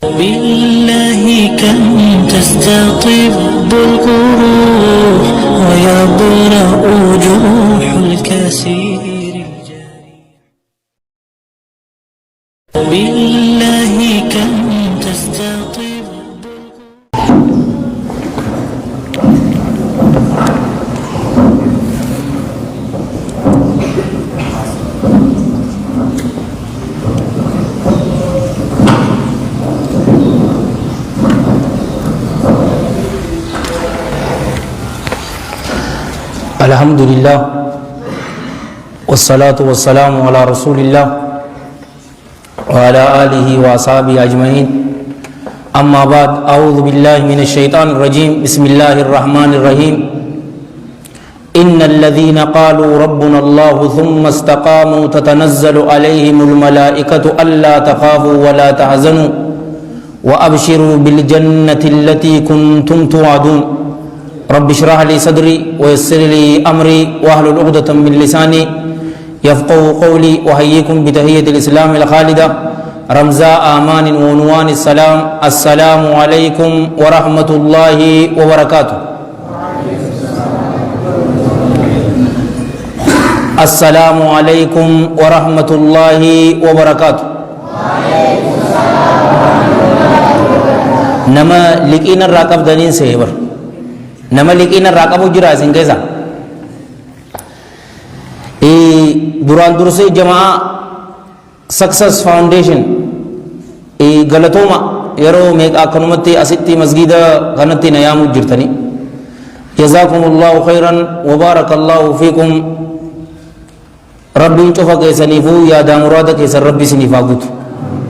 بالله كم تستطب القروح ويبرأ جروح الكثير بالله كم تستطب. الحمد لله والصلاة والسلام على رسول الله وعلى آله وأصحابه أجمعين. أما بعد، أعوذ بالله من الشيطان الرجيم. بسم الله الرحمن الرحيم. إن الذين قالوا ربنا الله ثم استقاموا تتنزل عليهم الملائكة ألا تخافوا ولا تحزنوا وأبشروا بالجنة التي كنتم توعدون. رب اشرح لي صدري ويسر لي أمري واحلل عقدة من لساني يفقهوا قولي. وحييكم بتحية الإسلام الخالدة رمزاء آمان وعنوان السلام. السلام عليكم ورحمة الله وبركاته. السلام عليكم ورحمة الله وبركاته. نما لقينا الراقب دنين سيبر nama liqina irraa qabu jira isin keessa. Duraan dursee jamaa Success Foundation galatooma yeroo meeqa akkanumatti asitti masgida kanatti na yaamu jirtani. Jazaakumullahu khayran wa barakallahu fiikum. Rabbiin cufa keessaniifuu yaadaa muraada keessan rabbi isiniif haa guutu.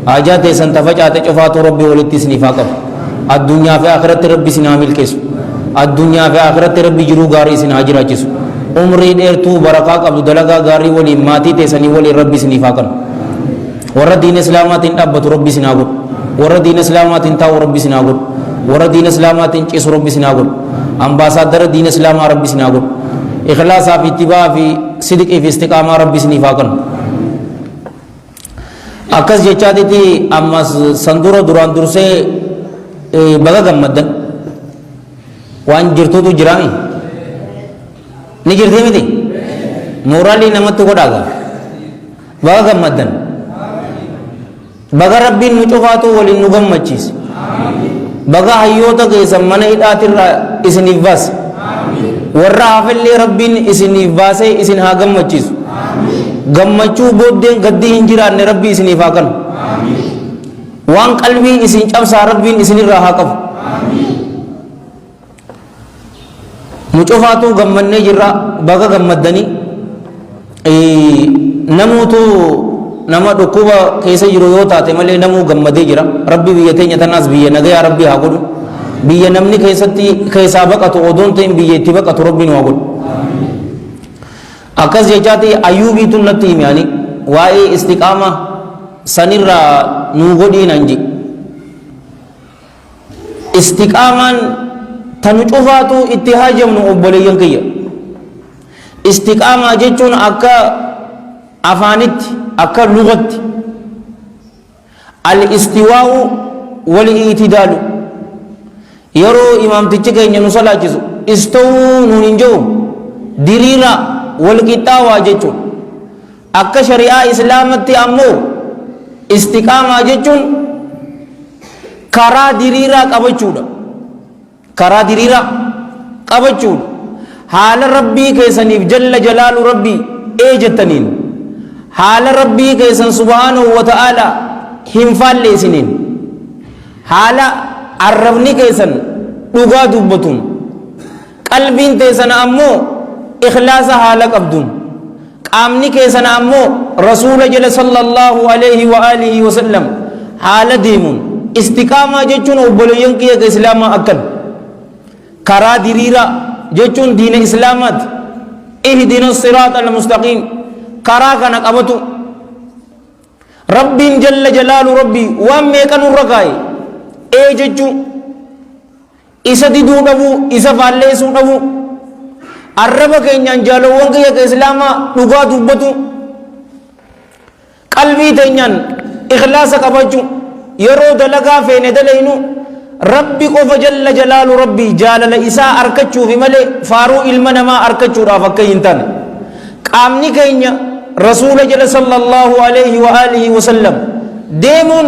Haajaa teessan tafacaate cufaatu rabbi walitti isiniif haa qabu. Addunyaa fi akhiratti rabbi isin haa milkeessu. Addunyaa fi akhiratti rabbi jiruu gaarii isin haa jiraachisu. Umrii dheertuu barakaa qabdu dalagaa gaarii waliin maatii teessanii waliin rabbi isiniif haa kennu. Warra diina islaamaatiin dhaabbatu rabbi isin haa godhu. Warra diina islaamaatiin taa'u rabbi isin haa godhu. Warra diina islaamaatiin ciisu rabbi isin haa godhu. Ambaasaaddara diina islaamaa rabbi isin haa godhu. Ikhlaasaa fi ittibaa fi sidqii fi istiqaamaa rabbi isiniif haa kennu. Akkas jechaatitti ammas sandura duraan dursee baga gammaddan. waan jirtuutu jiraami ni jirtii miti mooraalii namatti godhaaga baga gammaddan baga rabbiin nu cufaatu waliin nu gammachiise baga hayyoota keessan mana hidhaatirraa isiniif baase warra hafillee rabbiin isiniif baasee isin haa gammachiisu gammachuu booddeen gaddii hin jiraanne rabbii isiniif haa kennu waan qalbii isin cabsaa rabbiin isinirraa haa qabu. Mucufaatu gammannee jirra baga gammaddanii namuutu nama dhukkuba keessa jiru yoo taate malee namuu gammadee jira. Rabbi biyya teenya tanaas biyya nagayaa rabbi haa godhu. Biyya namni keessaa baqatu odoon ta'in biyya itti baqatu rabbiin haa godhu. Akkas jechaati ayyuubiitu natti himi waa'ee istiqaama sanirraa nuu godhiin anji. Istiqaamaan tanu cufaatu itti haajamnu obboleeyyan kiyya. Istiqaamaa jechuun akka afaanitti akka lugatti al-istiwaa'u wal-i'tidaalu yeroo imaamtichi keenya nu salaachisu istawuu nuun hin jiru diriira wal-qixxaawaa jechuun akka shari'aa islaamatti ammoo istiqaamaa jechuun karaa diriiraa qabachuudha. karaa diriiraa qabachuudha. haala rabbii keessaniif jalla jalaalu rabbii jettaniin haala rabbii keessan subhaanahu wa ta'aalaa hin faalleessiniin haala arrabni keessan dhugaa dubbatuun qalbiin teessan ammoo ikhlaasa haala qabduun qaamni keessan ammoo rasuula jala sallallahu alayhi wa alihi wa sallam haala deemuun istiqaamaa jechuun obboleeyyan kiyya islaamaa akkan karaa diriiraa jechuun diina islaamaati. ihdina siraata almustaqiim karaa kana qabatu rabbiin jalla jalaalu rabbii waan meeqa nurra kaa'e jechuu isa diduu dhabuu isa faalleessuu dhabuu arraba keenyaan jaalawwan kiyya islaamaa dhugaa dubbatu qalbii teenyaan ikhlaasa qabachuu يرو دلقا فين دلينو ربي قف جل جلال ربي جالل إساء أركتشو في ملئ فارو إلمنا ما أركتشو رافكي انتان قامني كينيا رسول جل صلى الله عليه وآله وسلم ديمون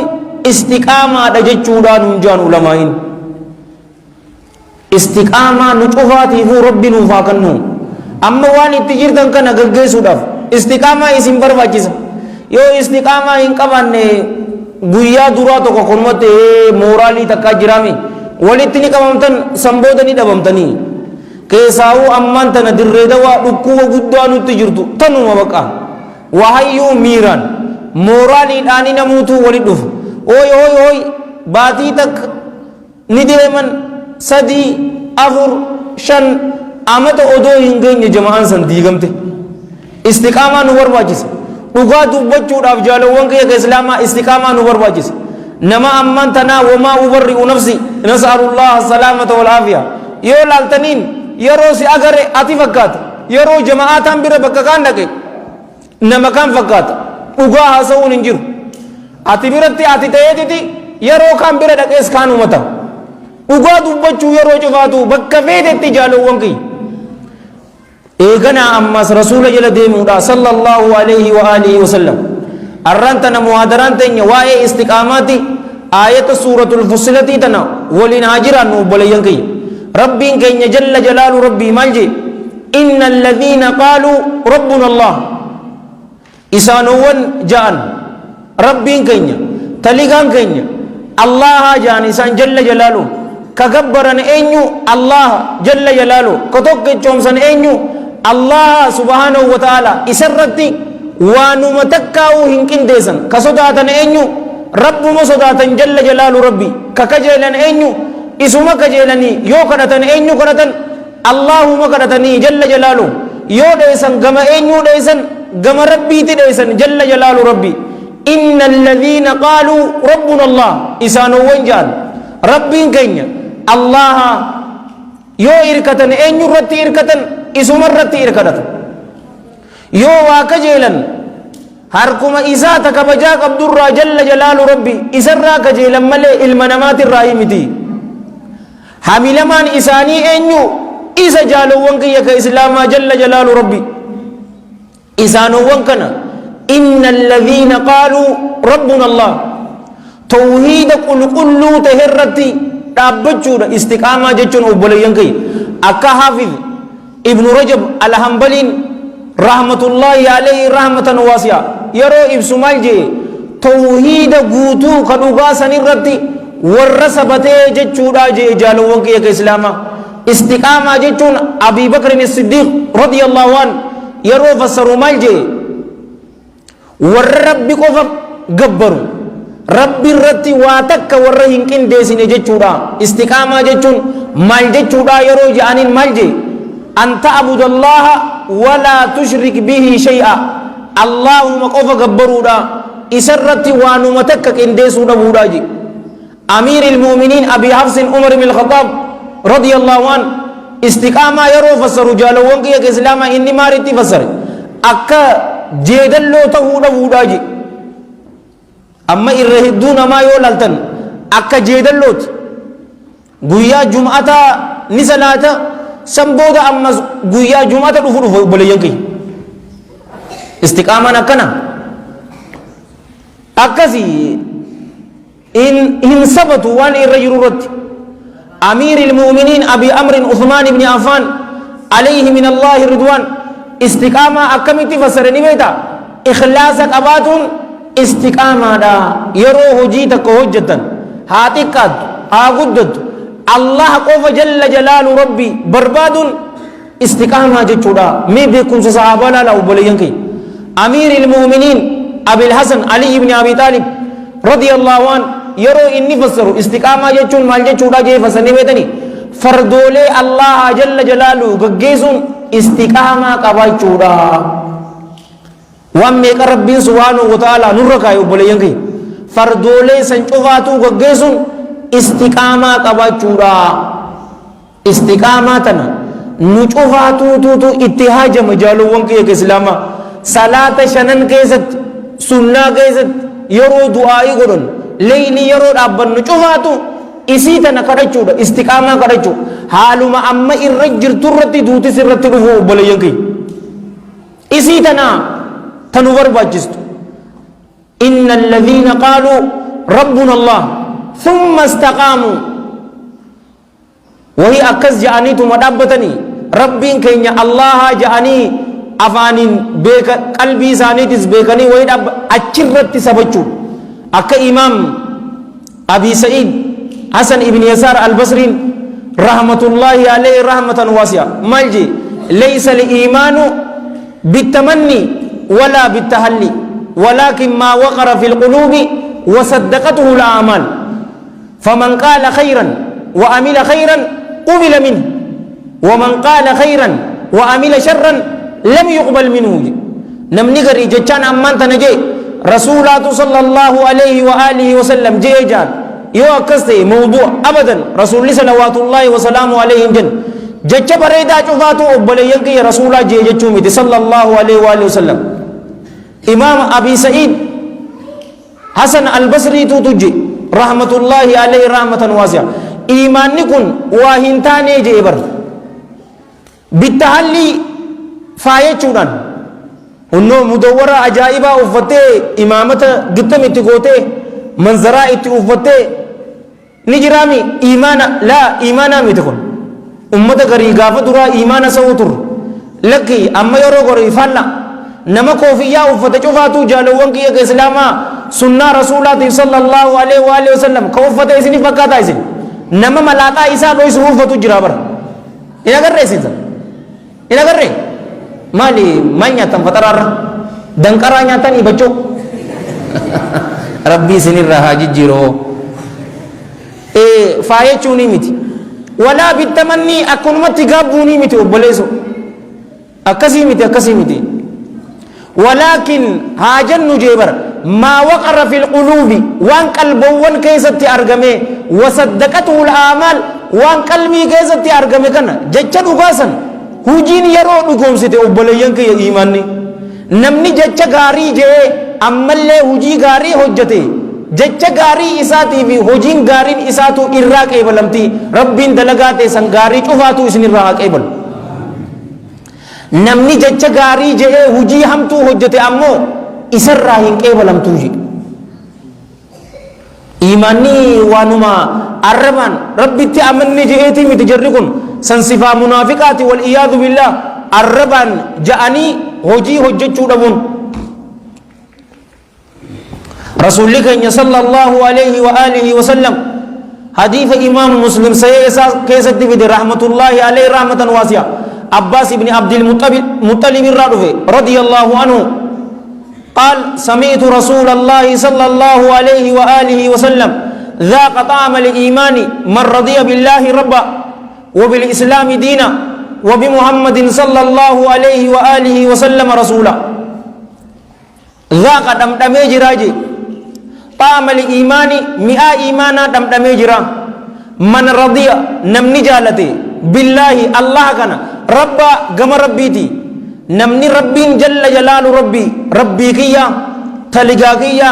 استقامة دجتشو دان جان علمائين استقامة نشوفاتي فو ربي نفاقنو أما وان اتجيرتن كان غغيسو داف استقامة اسم برواجيسا يو استقامة إن كمان guyyaa duraa tokko konumatti mooraalii takka jirami walitti ni qabamtan sanboodanii dhabamtanii keessaawuu ammaan tana dirree dawaa dhukkuba guddaa nutti jirtu tanuma baqa wahayyuu miiraan mooraaliidhaani namuutuu walit dhufu ooy baatii takka ni deeman 3 4 5 amata odoo hin geenye jama'aan san diigamte istiqaamaa nu barbaachisa dhugaa dubbachuudhaaf jaalawwan kiyya islaamaa istiqaamaa nu barbaachisa nama amman tanaa wamaa ubarri'u nafsi nas'alullaha salaamata wal aafiya yoo laaltaniin yeroo si agare ati fakkaata yeroo jama'aataan bira bakka kaan dhaqe nama kaan fakkaata dhugaa haasa'uun hin jiru ati biratti ati ta'eetiti yeroo kaan bira dhaqees kaan umata dhugaa dubbachuu yeroo cufaatu bakka feetetti jaalawwan kiyya إيغنا أمس رسول جل ديمودا صلى الله عليه وآله وسلم أرانتنا مهادران تنيا وآي استقاماتي آية سورة الفصلتي تنا ولنهاجران وبليانكي ربي كينيا جل جلال ربي مالجي إن الذين قالوا ربنا الله إسانوان جان ربي كينيا تلقان كينيا الله جان إسان جل جلاله كغبرن أينيو الله جل جلاله كتوك جومسن أينيو الله سبحانه وتعالى إسرتي وانما تكاو هنكين ديسن كصداتن أينيو رب مصداتن جل جلال ربي ككجلن أينيو إسما كجلني يو كرتن أينيو كرتن اللهم كرتني جل جلاله يو ديسن غم أينيو ديسن غم ربي ديسن جل جلال ربي إن الذين قالوا ربنا الله إسانو وانجال ربي كينيا الله يو إركتن أينيو رتي إركتن isumarratti irkadhatu yoo waa kajeelan harkuma isaa takabajaa qabdurraa jalla jalaalu rabbi isarraa kajeelan malee ilma namaatirraa himiti hamilamaan isaanii eenyu isa jaalowwan kiyya ka islaamaa jalla jalaalu rabbi isaanowwan kana inna alladhiina qaaluu rabbuna allah tawhiida qulqulluu taherratti dhaabbachuudha istiqaamaa jechuun obboleeyyan kiyya akka haafidh ابن رجب الحنبلين رحمة الله عليه رحمة واسعة يرو ابن مالجي توحيد غوتو كدوغا سنرتي ورسبته جچودا جي جالوون كي اسلام استقامة جچون ابي بكر الصديق رضي الله عنه يرو فسر مالجي ور ربي كوف غبر ربي رتي واتك ور هنكين ديسين جچودا استقامة جچون مال جچودا يرو جانين مالجي أن تعبد الله ولا تشرك به شيئا اللهم قف قبرودا إسرت وانمتكك إنديسو نبوداجي أمير المؤمنين أبي حفص عمر بن الخطاب رضي الله عنه استقامة يرو فسر جالوان كي إسلاما إني مارتي فسر أكا جيدلو تهو نبوداجي أما إرهدون ما يولالتن أكا جيدلوت قويا جمعة نسلاتا سنبودا أما قويا جمعة دفو بليانكي استقامة نكنا أكسي إن ثبتوا وان الرجل رد أمير المؤمنين أبي أمر عثمان بن عفان عليه من الله رضوان استقامة أكمتي فسرني بيتا إخلاصك أباتون استقامة دا يروه جيتك هجة هاتكاد هاقدد الله قف جل جلال ربي برباد استقامة جتشودا مي بيكم صحابة لا أبوليانكي أمير المؤمنين أبي الحسن علي بن أبي طالب رضي الله عنه يرو إني فسروا استقامة جتشون مال جتشودا جي فسرني بيتني فردولي الله جل جلاله قجيسون استقامة قبايتشودا وامي ربي سبحانه وتعالى نركا أبوليانكي فردولي سنشوفاتو قجيسون استقامة قباچورا استقامة تنا نچوفاتو تو اتحاج مجالوان كي اسلاما صلاة شنن كيست سنة كيست يرو دعائي قرن leyni yeroo dhaabbannu cufaatu isii tana kadhachuudha istiqaamaa kadhachuu haaluma amma irra jirtu irratti duutis irratti dhufu obboleeyyan kiyya isii tana tanu barbaachistu inna alladhiina qaaluu rabbuna allah thumma istaqaamuu وهي أكس جاني ثم دابتني ربين كينيا الله جاني أفانين بيك قلبي ساني تس بيكني وهي داب أشرت تسبتشو أك إمام أبي سعيد حسن ابن يسار البصري رحمة الله عليه رحمة واسعة مالجي ليس الإيمان بالتمني ولا بالتهلي ولكن ما وقر في القلوب وصدقته الأعمال فمن قال خيرا وعمل خيرا قبل منه ومن قال خيرا وعمل شرا لم يقبل منه نمني غري جچان امان تنجي رسولات صلى الله عليه واله وسلم جيجان يو اكستي موضوع ابدا رسول صلوات الله وسلامه عليه جن جچ بريدا چوفاتو بلين كي رسولا جيجچو مي صلى الله عليه واله وسلم امام ابي سعيد حسن البصري توجي رحمه الله عليه رحمه واسعه إيماني كن واهنتاني جيبر بالتحلي فاية چودان انو مدورة عجائبة افتے امامت گتم اتقوتے منظرہ ات افتے نجرامی ایمانا لا ایمانا میتکن امت کری گافت را ایمانا سوتر لکی اما یورو گوری فالا نما کوفیہ افتے چوفاتو جالوان کی ایک اسلاما سننا رسولات صلی اللہ علیہ وآلہ وسلم کوفتے اسنی فکاتا اسنی nama malaataa isaa dho'isu uffatu jira bara ina garree siisa ina garree maali maal nyaatan faxaraarra danqaraa nyaatan ibachoo rabbii isinirraa haa jijjiiroo faayechuunii miti walaa bittamannii akkanumatti gaabbuunii miti obboleessu akkasii miti ولكن هاجن جبر ما وقر في القلوب وان قلبون كيست ارغمه وصدقته الاعمال وان قلبي كيست ارغمه كنا جچ دغاسن هوجين يرو دغومسته وبلين كي ايماني نمني جچ غاري جه امله هوجي غاري حجته جچ غاري اساتي في هوجين غارين اساتو اراق يبلمتي ربين دلغاته سنغاري چوفاتو اسن راق يبل namni jecha gaarii jedhee hujii hamtuu hojjete ammoo isarraa hin qeebalamtuu ji imaanni waanuma arrabaan rabbitti amanne jedheetii miti jarri kun san sifaa munaafiqaati wal iyaadu billah arrabaan ja'anii hojii hojjechuu dhabuun rasuulli keenya sallallahu alayhi wa alihi wa sallam hadiisa imaam muslim sayee isaa keessatti fide rahmatullahi alayhi rahmatan waasi'a عباس بن عبد المطلب الرادفي رضي الله عنه قال سمعت رسول الله صلى الله عليه وآله وسلم ذاق طعم الإيمان من رضي بالله ربا وبالإسلام دينا وبمحمد صلى الله عليه وآله وسلم رسولا ذاق دمدمي جراجي طعم الإيمان مئة إيمانا دمدمي جرا من رضي نمني جالتي بالله الله كان ربا غم ربيتي نمني ربين جل جلال ربي كيا تلقا كيا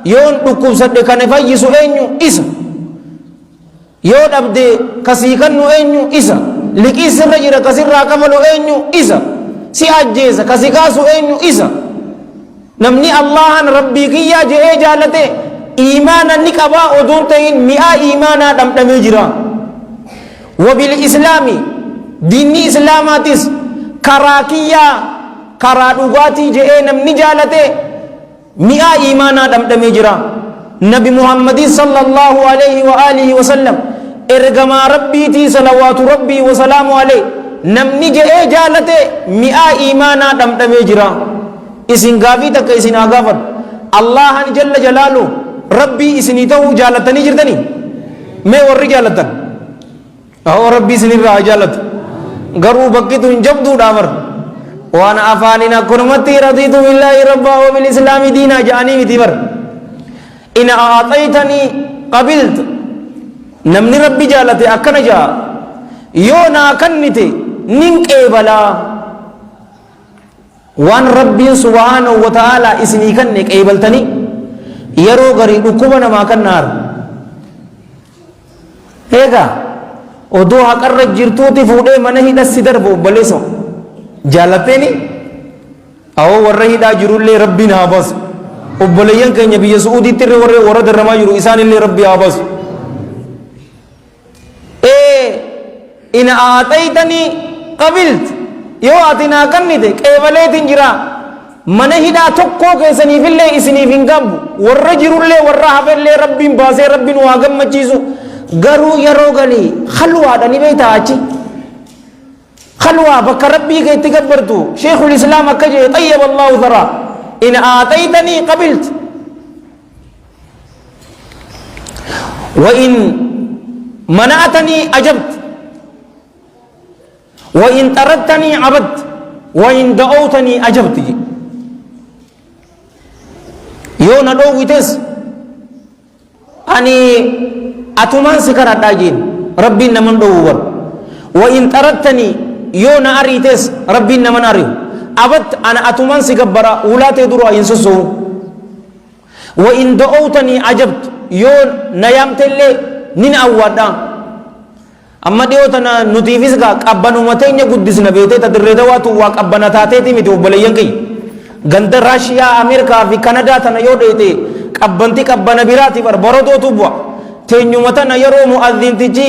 يون دكوب سد كان فيسو انيو إسا يون أبدي كسيكنو انيو إسا لكيس رجل كسير راكملو انيو إسا سي أجيسا كسيكاسو انيو إسا نمني الله ربي كيا جئ جالته إيمانا نكبا أدورتين مئة إيمانا دم دمجرا وبالإسلام ديني إسلاماتيس كراكيا كرادوغاتي جئ نمني جالته مئة إيمانا دم دمجرا نبي محمد صلى الله عليه وآله وسلم إرغما ربي تي صلوات ربي وسلام عليه نمني جئ جالته مئة إيمانا دم دمجرا إسن غافي تك إسن آغافت الله جل جلاله ربي إسني تو جالتني جرتني میں ور جالتن او ربي إسني را جالت غرو بكيت جبدو داور وانا افاننا كرمتي رضيت بالله ربا وبالاسلام دينا جاني متبر ان اعطيتني قبلت نمني ربي جالت اكن جا يو نا كنتي نين قبلا وان ربي سبحانه وتعالى اسني كن قبلتني yeroo garii dhukkuba namaa kan naaru eegaa odoo haqarra jirtuuti fuudhee mana hidha si darba obboleessa jaalatteeni awoo warra hidhaa jirullee rabbiin haa baasu obboleeyyan keenya biyya su'uudiitti irra warra darramaa jiru isaanillee rabbi haa baasu in aataytanii qabilt yoo ati naa kennite qeebaleetiin jira mana hidhaa tokkoo keessaniifillee isiniif hin gabu warra jirullee warra hafellee rabbiin baasee rabbiin waa gammachiisu garuu yeroo galii khalwaadha ni beektaa achi khalwaa bakka rabbii kee itti gabbartu sheekul islaam akka jedhe xayyaba allahu tharaa in aataytanii qabilt wa in mana'atanii ajabt wa in taradtanii abadt wa in da'awtanii ajabt yoo na dhoowwites ani atumaan si kadhadhaa jeen rabbiin naman dhoowwu bar wa in taradtanii yoo na ariites rabbiin naman ari'u abadt ana atumaan si gabbara ulaatee duraa hin sossoo'u wa in da'awtanii ajabt yoo na yaamtellee nin awwaadhaa amma dhiyootana nutiifis gaa qabbanuma teenya guddisna beetee tadirreeta waatu waa qabbana taateeti miti obboleeyyan kiyya ganda raashiyaa ameerikaa fi kanadaa tana yoo dheete qabbanti qabbana biraati bar barodootu bu'a teenyuma tana yeroo mu'adhintichi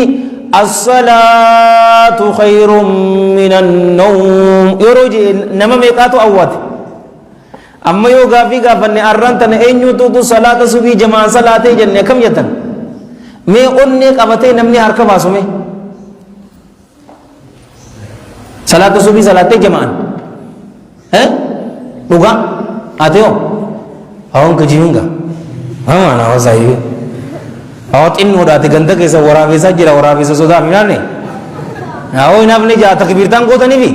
assalaatu khayrun min annawm yeroo jee nama meeqaatu awwaate amma yoo gaafii gaafanne arran tana eenyututu salaata subii jamaan salaatee jenne kam jettan mee onnee qabatee namni harka baasume salaata subii salaatee jamaan dhugaa ateo awon kajiunga na wasaayi awo xinnoodhaati ganda keessa waraabessaa jira waraabessa sodaa minaanne awoo hinaafne jaa takbiirtaan gootaniifi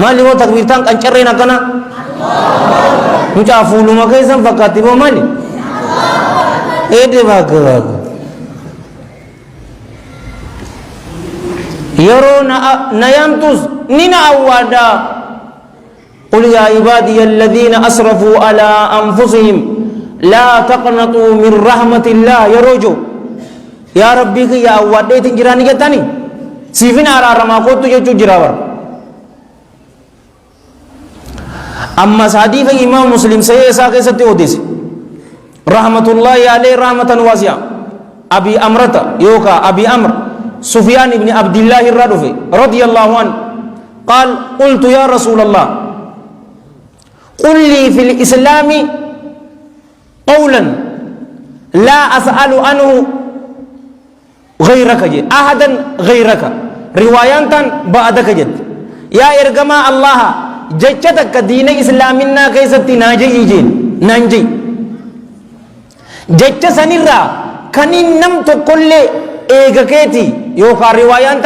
maali moo takbiirtaan qancarreen akkana mucaa fuuluma keessan fakkaatti moo maali eede baaka yeroo na yaamtus nina awwaadaa قل يا عبادي الذين أسرفوا على أنفسهم لا تقنطوا من رحمة الله يا رجو يا ربي يا أوديت جيراني كتاني سيفنا على رماقوت يجو جراور أما صحيح إمام مسلم سيئسا كيستي وديس رحمة الله عليه رحمة واسعة أبي أمرة يوكا أبي أمر سفيان بن عبد الله الرادفي رضي الله عنه قال قلت يا رسول الله قل لي في الإسلام قولا لا أسأل عنه غيرك جد أحدا غيرك رواية بعدك جد يا إرجما الله جتك دين إسلامنا كيست ناجي جين نانجي جت سنيرا كنين نم تقول إيجاكيتي يوكا رواية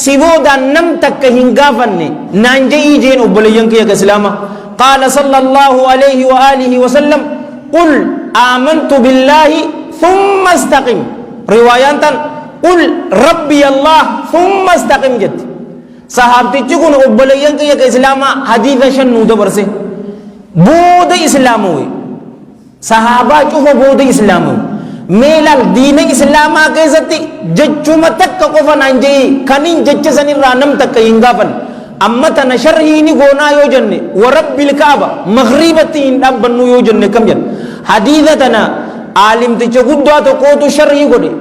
سيبودا نم تكهينغافني نانجي جين أبليان كي إسلاما قال صلى الله عليه وآله وسلم قل آمنت بالله ثم استقم رواية قل ربي الله ثم استقم جد صحابتي تقول أبليان كي إسلاما حديث شنو دبرسي بود إسلاموي صحابة شوفوا بود إسلاموي ميلال دين إسلاما كيستي ججوما تك قفا نانجي كنين جج سنين رانم تك ينغافن أما تنشرهيني قونا يوجن ورب الكعبة مغربتين أبنو يوجن كم جن حديثتنا عالم تجهد تقوت شرهي قولي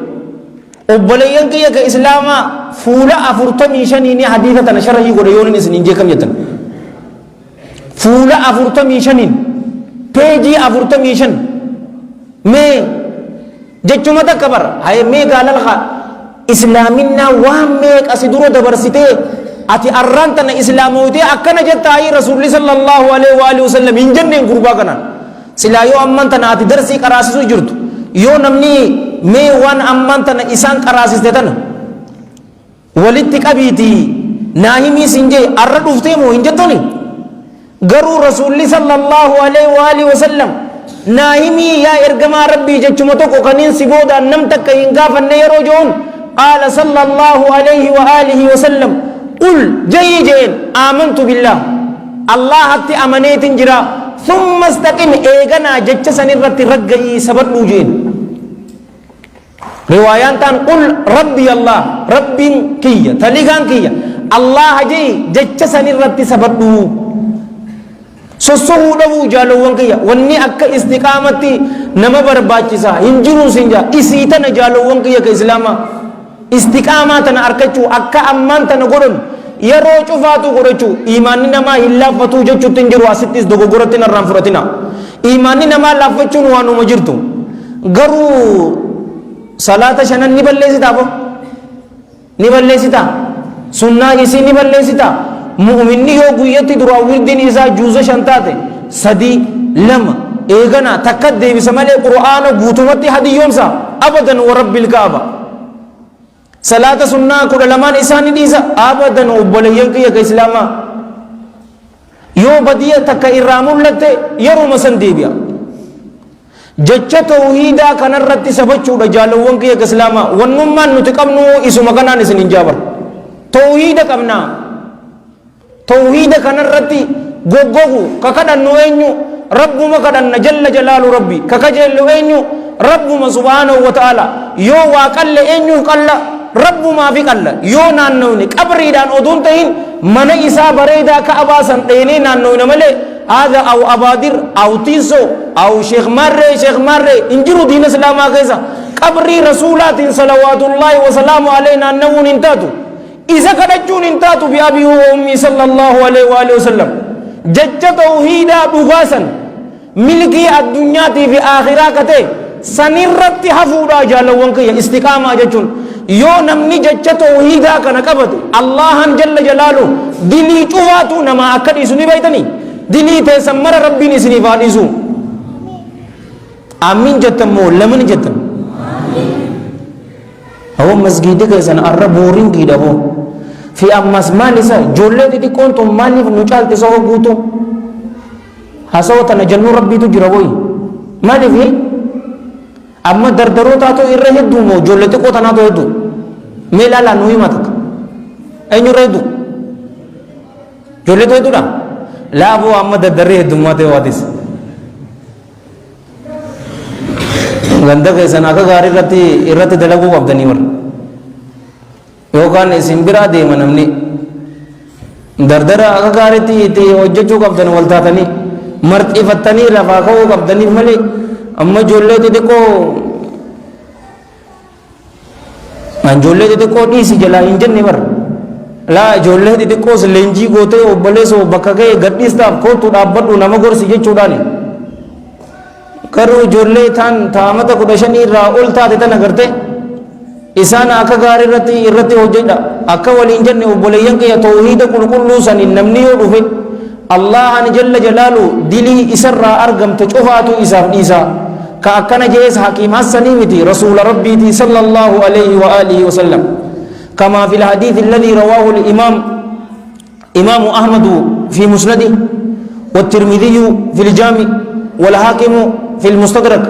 أبليان كي إسلاما فولا أفرطمي شنيني حديثتنا شرهي قولي يونين إسنين جي كم جتن فولا أفرطمي شنين پیجي أفرطمي شن مي جچوما تكبر هاي مي قال لها إسلامنا وهم ميك أسدرو دبرسيته ati arrantana islaamoote akkana jettaa rasuulli sallallahu alaihi wa alihi wasallam hin jenneen gurbaa kanaan silaa yoo amman tana ati darsii qaraasisuu jirtu yoo namni mee waan amman tana isaan qaraasiste tana walitti qabiitii naa himii siin jee arra dhuftee moo hin jettoni garuu rasuulli sallallahu alaihi wa alihi wasallam naa himii yaa ergamaa rabbii jechuma tokko kaniin si boodaan nam takka hin gaafanne yeroo joon qaala sallallahu alaihi wa alihi wasallam قل جي جين آمنت بالله الله حتى أمنيت جرا ثم استقم إيغنا جتش سنرت رقعي سبت وجين روايان تان قل ربي الله رب كية تلقان كية الله جي جتش سنرت سبت sossoo dhabuu jaalawwan kiyya wanni akka istiqaamatti nama barbaachisa hin jiru sinja isii tana jaalawwan kiyya ka islaamaa istiqaamaa tana arkachuu akka ammaan tana godhan yeroo cufaatu godhachuu imaanni namaa hin laaffatu jechuutti hin jiru asittis dogoggoratti narraan fudhatina imaanni namaa laaffachuun waanuma jirtu garuu salaata shanan ni balleessitaa bo ni balleessitaa sunnaa isii ni balleessitaa mu'minni yoo guyyatti dura wirdiin isaa juuza shantaate sadii lama eegana takka deebisa malee qur'aana guutumatti hadiyyoomsa abadan wa rabbil kaaba salaata sunnaa kudha lamaan isaani dhiisa abadan obboleeyyan kiyya ka islaamaa yoo badiya takka irraa mul'atte yeruma san deebi'a jecha tawhiidaa kanarratti sabachuudha jaalawwan kiyya ka islaamaa wannummaan nuti qabnu isuma kanaan isin hin jaabar tawhiida qabnaa توحيد كان الرتي غوغو ككدن نوينو ربما كدن جل جلال ربي ككجل وينو ربما سبحانه وتعالى يو واقل انو قال ربما في قال يو نانوني قبري دان اودون تين من عيسى بريدا كاباسن ديني نانو نمله هذا او ابادر او تيسو او شيخ مره انجرو دين الاسلام كيسا قبري رسولات صلوات الله وسلام علينا نون انتاتو إذا كدجون انتاتوا بأبي وأمي صلى الله عليه وآله وسلم جج توحيدا بغاسا ملكي الدنيا في آخرة كته سنرت حفودا جالوان كي استقامة ججون يو نمني جج توحيدا كنكبت الله جل جلاله دلي چواتو نما أكد إسني بيتني دلي تسمر ربي نسني فاديسو آمين جتمو لمن جتم هو مسجد كيسان الربورين كيدا هو في أمس مالسا جولة دي كونتم مالي نوچال تسوه قوتو حسوة نجنو ربي تجربوي مالي في أما دردرو تاتو إرهدو مو جولة تكو تناتو هدو ميلا لا نوي ماتك أين يرهدو جولة تو هدو لا أبو أما دردري هدو ماتي وادس ganda kesan akka gaarii irratti dalaguu qabdanii warra yookaan isin biraa deema namni dardara akka gaariitti itti hojjechuu qabdan wal taatanii marxifattanii lafaa ka'uu qabdaniif malee amma ijoollee xixiqqoo dhiisi jalaa hin jenne barra laa ijoollee xixiqqoos leenjii gootee obboleessoo bakka ga'e gadhiistaaf kootu dhaabbadhu nama gorsi jechuudhaani garuu ijoollee taan taamata 15 irraa ol taate tan agarte isaan akka gaarii irratti hojjedha akka waliin jenne obboleeyyan kiyya tawhiida qulqulluu saniin namni yoo dhufe allahan jalla jalaalu dilii isarraa argamte cufaatu isaaf dhiisaa ka akkana jees hakiim hassanii miti rasuula rabbiiti sallallahu alayhi wa alihi wasallam kama fi lhadiith alladhi rawahu الإمام أحمد في مسنده والترمذي في الجامع والحاكم في المستدرك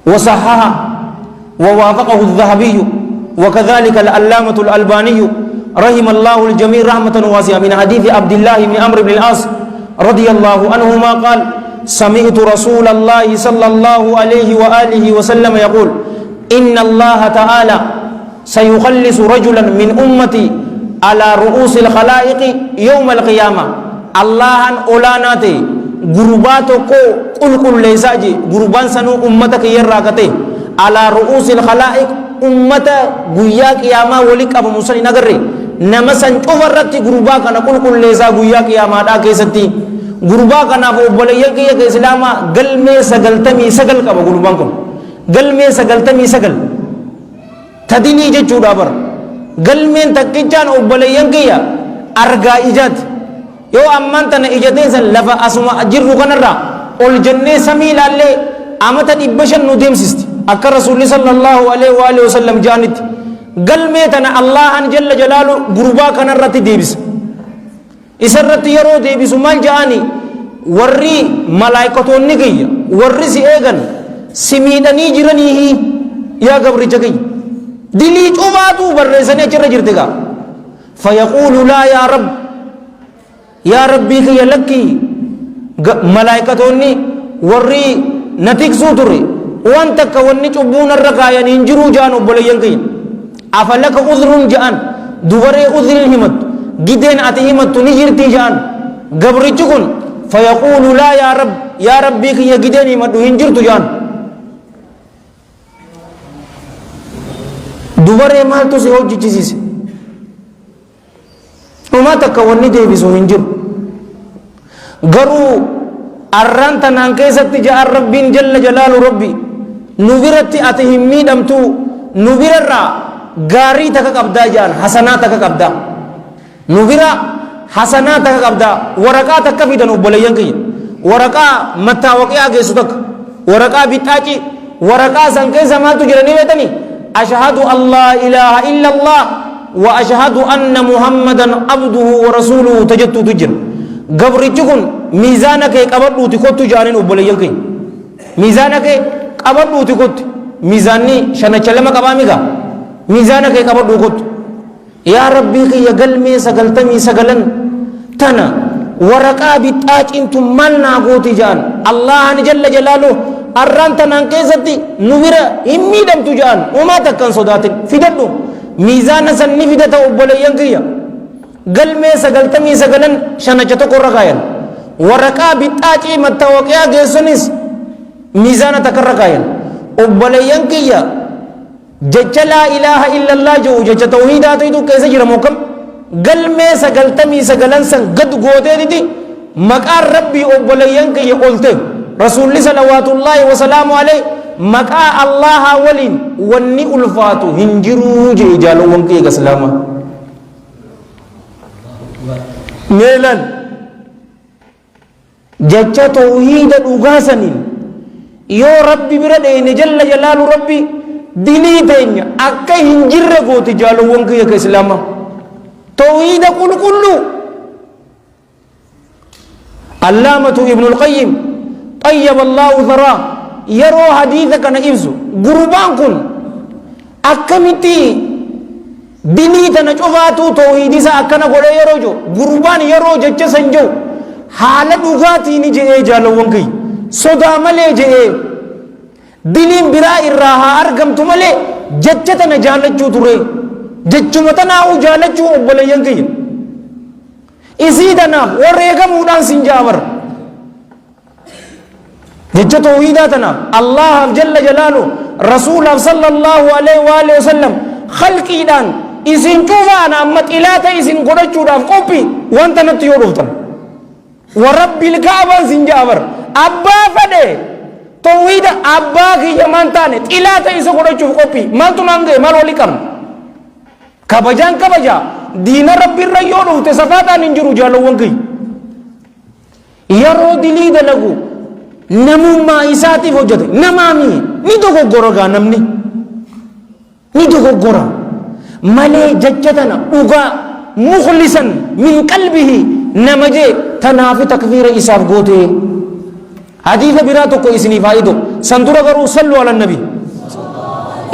وصححه ووافقه الذهبي وكذلك العلامة الألباني رحم الله الجميع رحمة واسعة من حديث عبد الله بن عمرو بن العاص رضي الله عنهما قال سمعت رسول الله صلى الله عليه وآله وسلم يقول إن الله تعالى سيخلص رجلا من أمتي على رؤوس الخلائق يوم القيامة الله أولاناتي غرباتو قل ليساجي غربان سنو أمتك يراكتي على رؤوس الخلائق أمة غيا قيامة ولك أبو موسى نغري نمسن أفرت غربا كان قل ليسا غيا قيامة دا كيستي غربا كان أبو بليك يا إسلاما قلمي سقلتمي سقل كبا غربان كن قلمي سقلتمي سقل تديني جچو دابر قلمين تكيجان أبو بليك يا أرغا إجاد yoo ammaan tana ijateen san lafa asuma jirru kanarraa ol jennee samii ilaallee amata 500 nu deemsisti akka rasuulli sallallahu alaihi wa alihi wasallam jaanitti galmee tana allahan jalla jalaalu gurbaa kanarratti deebisa isarratti yeroo deebisu maal jaani warri malaayikatoonni kiyya warri si eegan si miidhanii jiranii yaa gabricha kiyya dilii cufaatu barreessanii achirra jirti gaa fayaquulu laa yaa rabb يا ربي كي لكي malaayikatoonni warri na tiksuu turre waan takka wanni cubbuun irra kaayan hin jiruu jaan obboleeyyan kiyya afalaka udhrun ja'an dubaree udhriin himattu gideen ati himattu ni jirtii ja'an gabrichi kun fayaquulu laa yaa rabbii kiyya gideen himadhu hin jirtu ja'an dubaree maaltu si hojjichisiise dhumaa takka wanni deebisu hin jiru garuu arraan tanaan keessatti ja'an rabbiin jalla jalaalu rabbi nu biratti ati hin miidhamtu nu birarraa gaarii takka qabdaa ja'an hasanaa takka qabdaa nu bira hasanaa takka qabdaa waraqaa takka fidan obboleeyyan kiyya waraqaa mattaawaqiyaa geessu takka waraqaa bixxaaci waraqaa san keessa maaltu jiranii beetanii ashhadu an laa ilaaha illa allah wa ashhadu anna muhammadan abduhu wa rasuluhu tajattuutu jira gabrichi kun miizaana kee qabadhuuti kottu ja'aniin obboleeyyan kiyya miizaana kee qabadhuuti kottu miizaanni shanacha lama qabaa miga miizaana kee qabadhuu kottu yaa rabbii kiyya galmee 99 tana waraqaa bixxaaciintu maal naa gooti ja'an allahan jalla jalaaluhu arraan tanaan keessatti nu bira hin miidhamtu ja'an umaa takkan sodaatin fidadhu miizaana sanni fidata obboleeyyan kiyya galmee 99 shanacha tokko irra kaayan waraqaa bixxaacii mattaawaqiyaa geessunis miizaana takka irra kaayan obboleeyyan kiyya jecha laa ilaaha illallah jedhu jecha tawhiidaatu keessa jira mookam galmee 99 san gad gooteetiti maqaan rabbii obboleeyyan kiyya olte rasuulli salawaatullaahi wasalaamu alayhi maqaa allaha waliin wanni ulfaatu hin jiruu jee jaalowwan kiyya islaama meelan jecha tawhiida dhugaa saniin yoo rabbi bira dheeyne jalla jalaalu rabbi dilii teenya akka hin jirre gooti jaalowwan kiyya ka islaama tawhiida qulqullu allaamatu ibnul qayyim tayyaba allaahu tharaa yeroo hadiisa kana ibsu gurbaan kun akkamitti dilii tana cufaatu tawhiidisa akkana godhe yeroo jo gurbaan yeroo jecha san jo haala dhugaatiin je'ee jaalowwan kiyya sodaa malee je'ee diliin biraa irraa haa argamtu malee jecha tana jaallachuu ture jechuma tanaa'uu jaallachuu obboleeyyan kiyya isii tanaaf wareegamuudhaan sin jaabar jecha tawhiidaa tanaaf allahaaf jalla jalaalu rasuulaaf sallallahu alaihi wa alihi wasallam khalqiidhaan isin cufaana amma xilaata isin godhachuudhaaf qophii wanta natti yoo dhuftan warabbil kaabaan sin jaabar abbaa fedhe tawhiida abbaa kiyya maan taane xilaata isa godhachuuf qophii maaltu naan ga'e maal walii qabna kabajaan kabaja diina rabbiirra yoo dhufte safaataan hin jiru jaalowwan kiyya yeroo dilii dalagu namummaa isaatiif hojjete namaami ni dogoggora gaa namni ni dogoggora malee jecha tana dhugaa mukhlisan min qalbihi nama jee tanaafi takfiira isaaf goote hadiisa biraa tokko isiniif haayido san dura garuu sallu ala nabi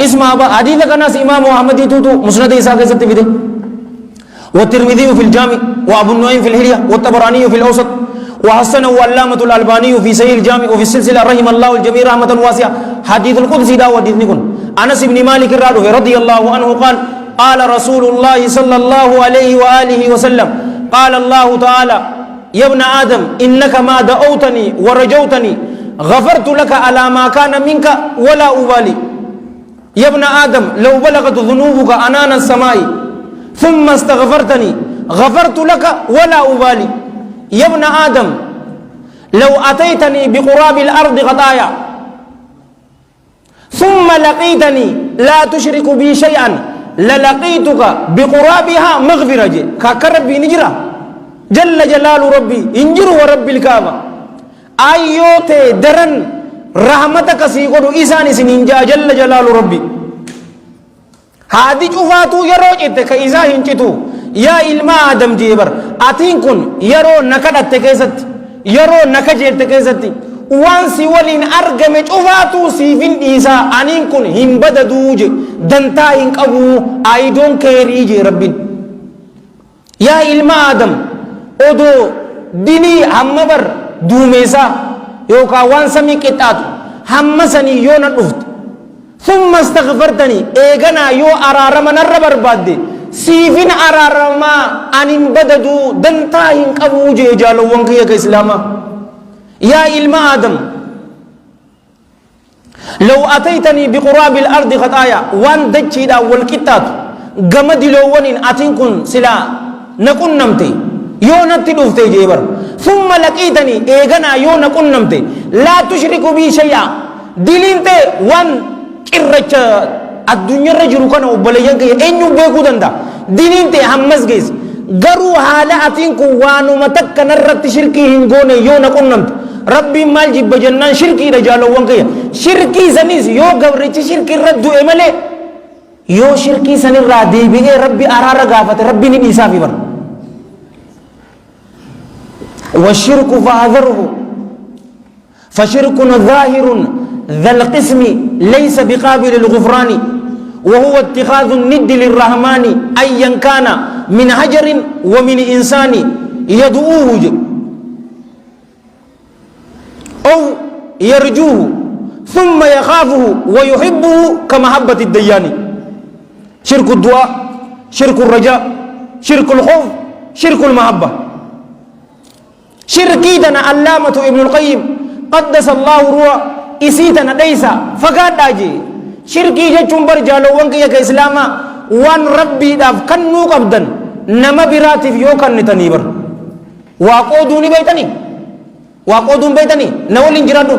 اسمع أبا حديث كناس إمام محمد توتو مسند إسحاق ستفيده والترمذي في الجامع وأبو النعيم في الحلية والطبراني في الأوسط وحسنه واللامة الألباني في صحيح الجامع وفي السلسلة رحم الله الجميع رحمة واسعة حديث القدس دا وديث نكون أنس بن مالك الرادو رضي الله عنه قال قال رسول الله صلى الله عليه وآله وسلم قال الله تعالى يا ابن آدم إنك ما دعوتني ورجوتني غفرت لك على ما كان منك ولا أبالي يا ابن آدم لو بلغت ذنوبك أنان السماء ثم استغفرتني غفرت لك ولا أبالي يا ابن آدم لو أتيتني بقراب الأرض خطايا ثم لقيتني لا تشرك بي شيئا للقيتك بقرابها مغفرة كربي نجرة جل جلال ربي انجر ورب الكعبة أيوت درن رحمتك سيقول إساني سننجا جل جلال ربي هذه شوفاتو يروجت كإذا هنجتو يا إلما آدم جيبر أتين كن يرو نكدت تكيست يرو نكجل تكيست وانسي ولين أرجم شوفاتو سيفين إيسا أنين كن هم بددوج دنتا إنك أبو I don't care يجي ربي يا إلما آدم أدو ديني همبر دوميسا يوكا وان سمي كتات همسني يونا نفت ثم استغفرتني ايغنا يو ارارما نربر بادي سيفين ارارما ان بددو دنتاين قبوجي جالو وانكي كاسلاما يا علم آدم لو أتيتني بقراب الأرض خطايا وان دجيدا والكتات قمد لوونين أتنكن سلا نكون نمتي يو نتي دوفتي جيبر ثم لقيتني ايغنا يو نكون نمتي لا تشرك بي شيئا دلينتي وان كرچ الدنيا رجل كان وبليان كي انيو بيكو دندا دلينتي همس جيس غرو حالا أتنكن وانو متك نرت شركي هنغوني يو نكون نمتي ربي مال جب جنان شركي رجالو وانكي شركي سنيس يو غوريچ شركي ردو امله يو شركي سني رادي بي ربي ارار غافت ربي ني اسافي بر والشرك فاذره فشرك ظاهر ذا القسم ليس بقابل الغفران وهو اتخاذ الند للرحمن ايا كان من حجر ومن انسان يدعوه أو يرجوه ثم يخافه ويحبه كمحبة الديان شرك الدعاء شرك الرجاء شرك الخوف شرك المحبة شركيتنا علامة ابن القيم قدس الله روح إسيتنا ليس فقاد داجي شركي جتشم برجالو وانكي يكا إسلاما وان ربي داف كنو قبدا نما براتف يوكا نتنيبر واقودوني بيتني واقودون بيتني نولين جرادو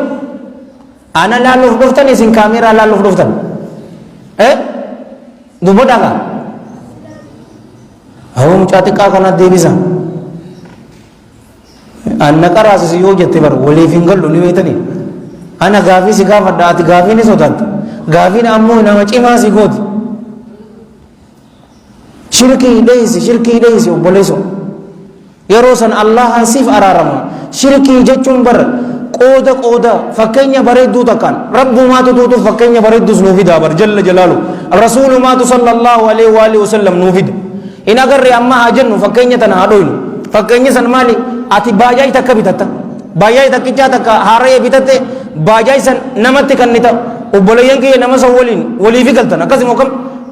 أنا لا لوف دفتني سين كاميرا لا لوف دفتن دوبو داغا هو مچاتي کا کنا ديبيسا أنا كراس سيو جتبر ولي فينغل لوني بيتني أنا غافي سيكا فدات غافي ني سودات غافي نامو نما چيما سيغوت شركي ليس وبليسو يروسن الله سيف أرارما شركي جتشون بر قودا فكينيا بريدو تكان رب ما تدوتو فكينيا بريدو سنوفي دابر جل جلاله الرسول ما صلى الله عليه وآله وسلم نوفيد إن أقر أما هاجنو فكينيا تنهادوينو فكينيا سنمالي أتي باجاي تكا بتتا باجاي تكيجا تكا هاري بتتا باجاي سن نمت كنتا وبوليان كي نمس أولين ولي في قلتنا كذي مكم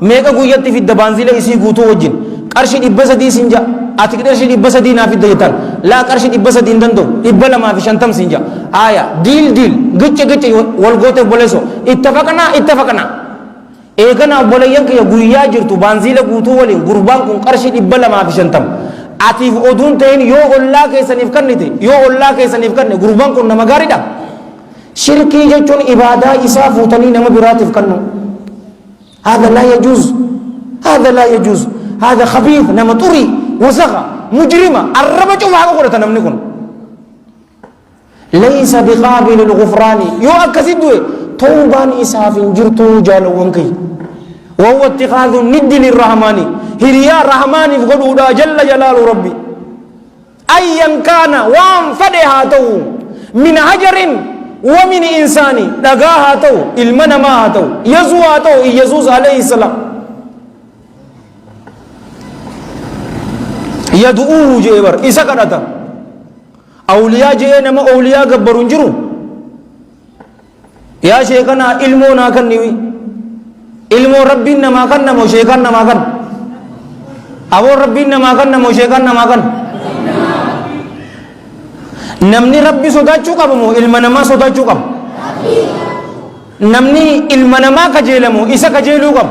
ميكا قويتي في الدبانزيلا يسي قوتو وجين قرشي إبسا دي سنجا أتي قرشي إبسا دي نافي ديتان لا قرشي إبسا دي ندندو إبلا ما في شنتم سنجا آية ديل قچ والغوتي بوليسو اتفقنا إيقنا بوليان كي قويا جرتو بانزيلا قوتو ولين قربان كن قرشي إبلا ما في شنتم أتيف أدون تين يو الله كيسا نفكرني تي يو الله كيسا نفكرني قربان كن نمغاري دا شركي جتون إبادة إسافو تنين نم براتف كنو هذا لا يجوز هذا خبيث نمطري وسخة مجرمة الربع وحاجة قرأت نمنكن ليس بقابل الغفران يو أكسد توبان إساف جرتو جالوانكي وهو اتخاذ الند للرحمن هريا رحمن فقدودا جل جلال ربي أيا كان وان فدهاتو من حجر ومن إنسان دقاهاتو المنماهاتو يزواتو يزوز عليه السلام يدعوه جيبر إسا كدتا أولياء جينما أولياء قبرون جرو يا شيخنا علمونا كنوي علمو ربنا ما كن مو شيخنا ما كن أبو ربنا ما كن مو شيخنا ما كن نمني ربي صداچو قبمو علمنا ما صداچو قب نمني علمنا ما كجيلمو إسا كجيلو قب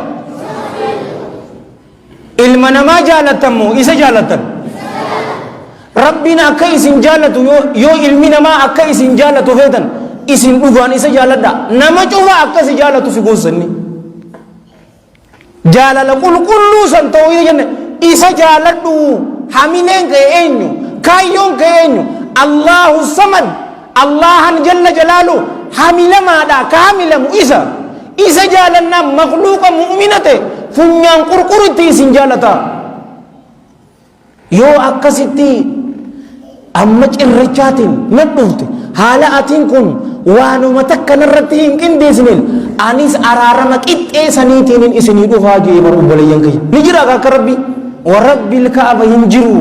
علمنا ما جالتمو إسا جالتن ربنا أكا إسن جالتو يو علمنا ما أكا إسن جالتو فيتن إسن أغان إسا جالتا نما چوفا أكا إسن جالتو في قوسني جالل كل سنتوي جنة إسا جالتو حمينين كأنيو كايون كأنيو الله الصمد الله جل جلاله حمل ما دا كامل إسا جالنا مخلوق مؤمنة فنيان قرقرتي سنجالتا يو أكسيتي أمج الرجات ندوت حالا أتين كن وانو متكن الرتين كندي سنين أنيس أرارمك إسانيتين إساني دفاجي مرو بليان كي نجرا كربي ورب الكعبة ينجرو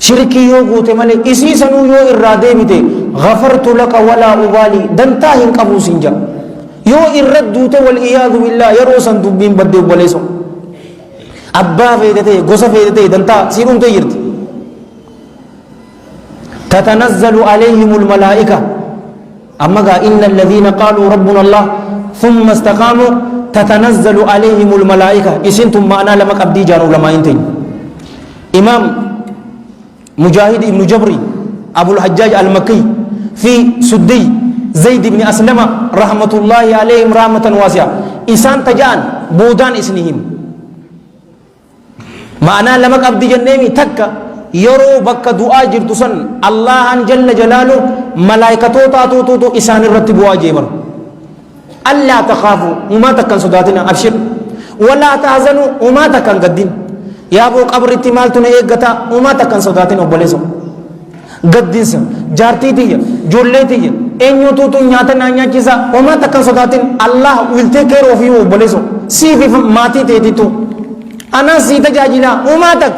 شركي يوغو تمالي إسي سنو يو إرادة بيته غفرت لك ولا أبالي دنتا هن قبو سنجا يو إردوته والإياذ بالله يرو سندوبين بدو بلسو أبا فيدته غصة فيدته دنتا سيرون تيرت تتنزل عليهم الملائكة أما إن الذين قالوا ربنا الله ثم استقاموا تتنزل عليهم الملائكة إسنتم معنا لما قبدي جانوا لما ينتين إمام مجاهد ابن جبري أبو الحجاج المكي في سدي زيد بن أسلم رحمة الله عليهم رحمة واسعة إسان تجان بودان إسنهم معنا لما قبدي جنمي تكا يرو بك دعاء جرتسن الله جل جلاله ملائكته تاتو إسان الرتب واجبر ألا تخافوا وما تكن صداتنا أبشر ولا تحزنوا وما تكن قدين يا أبو قبر اتمال تنا إيقتا وما تكن صداتنا وبلسو قدين سا جارتي تي جولي تي إنيو تو نياتا نانيا جيسا وما تكن صداتنا الله will take care of you وبلسو سيفي ماتي تي تو أنا سيتا جاجلا وما تك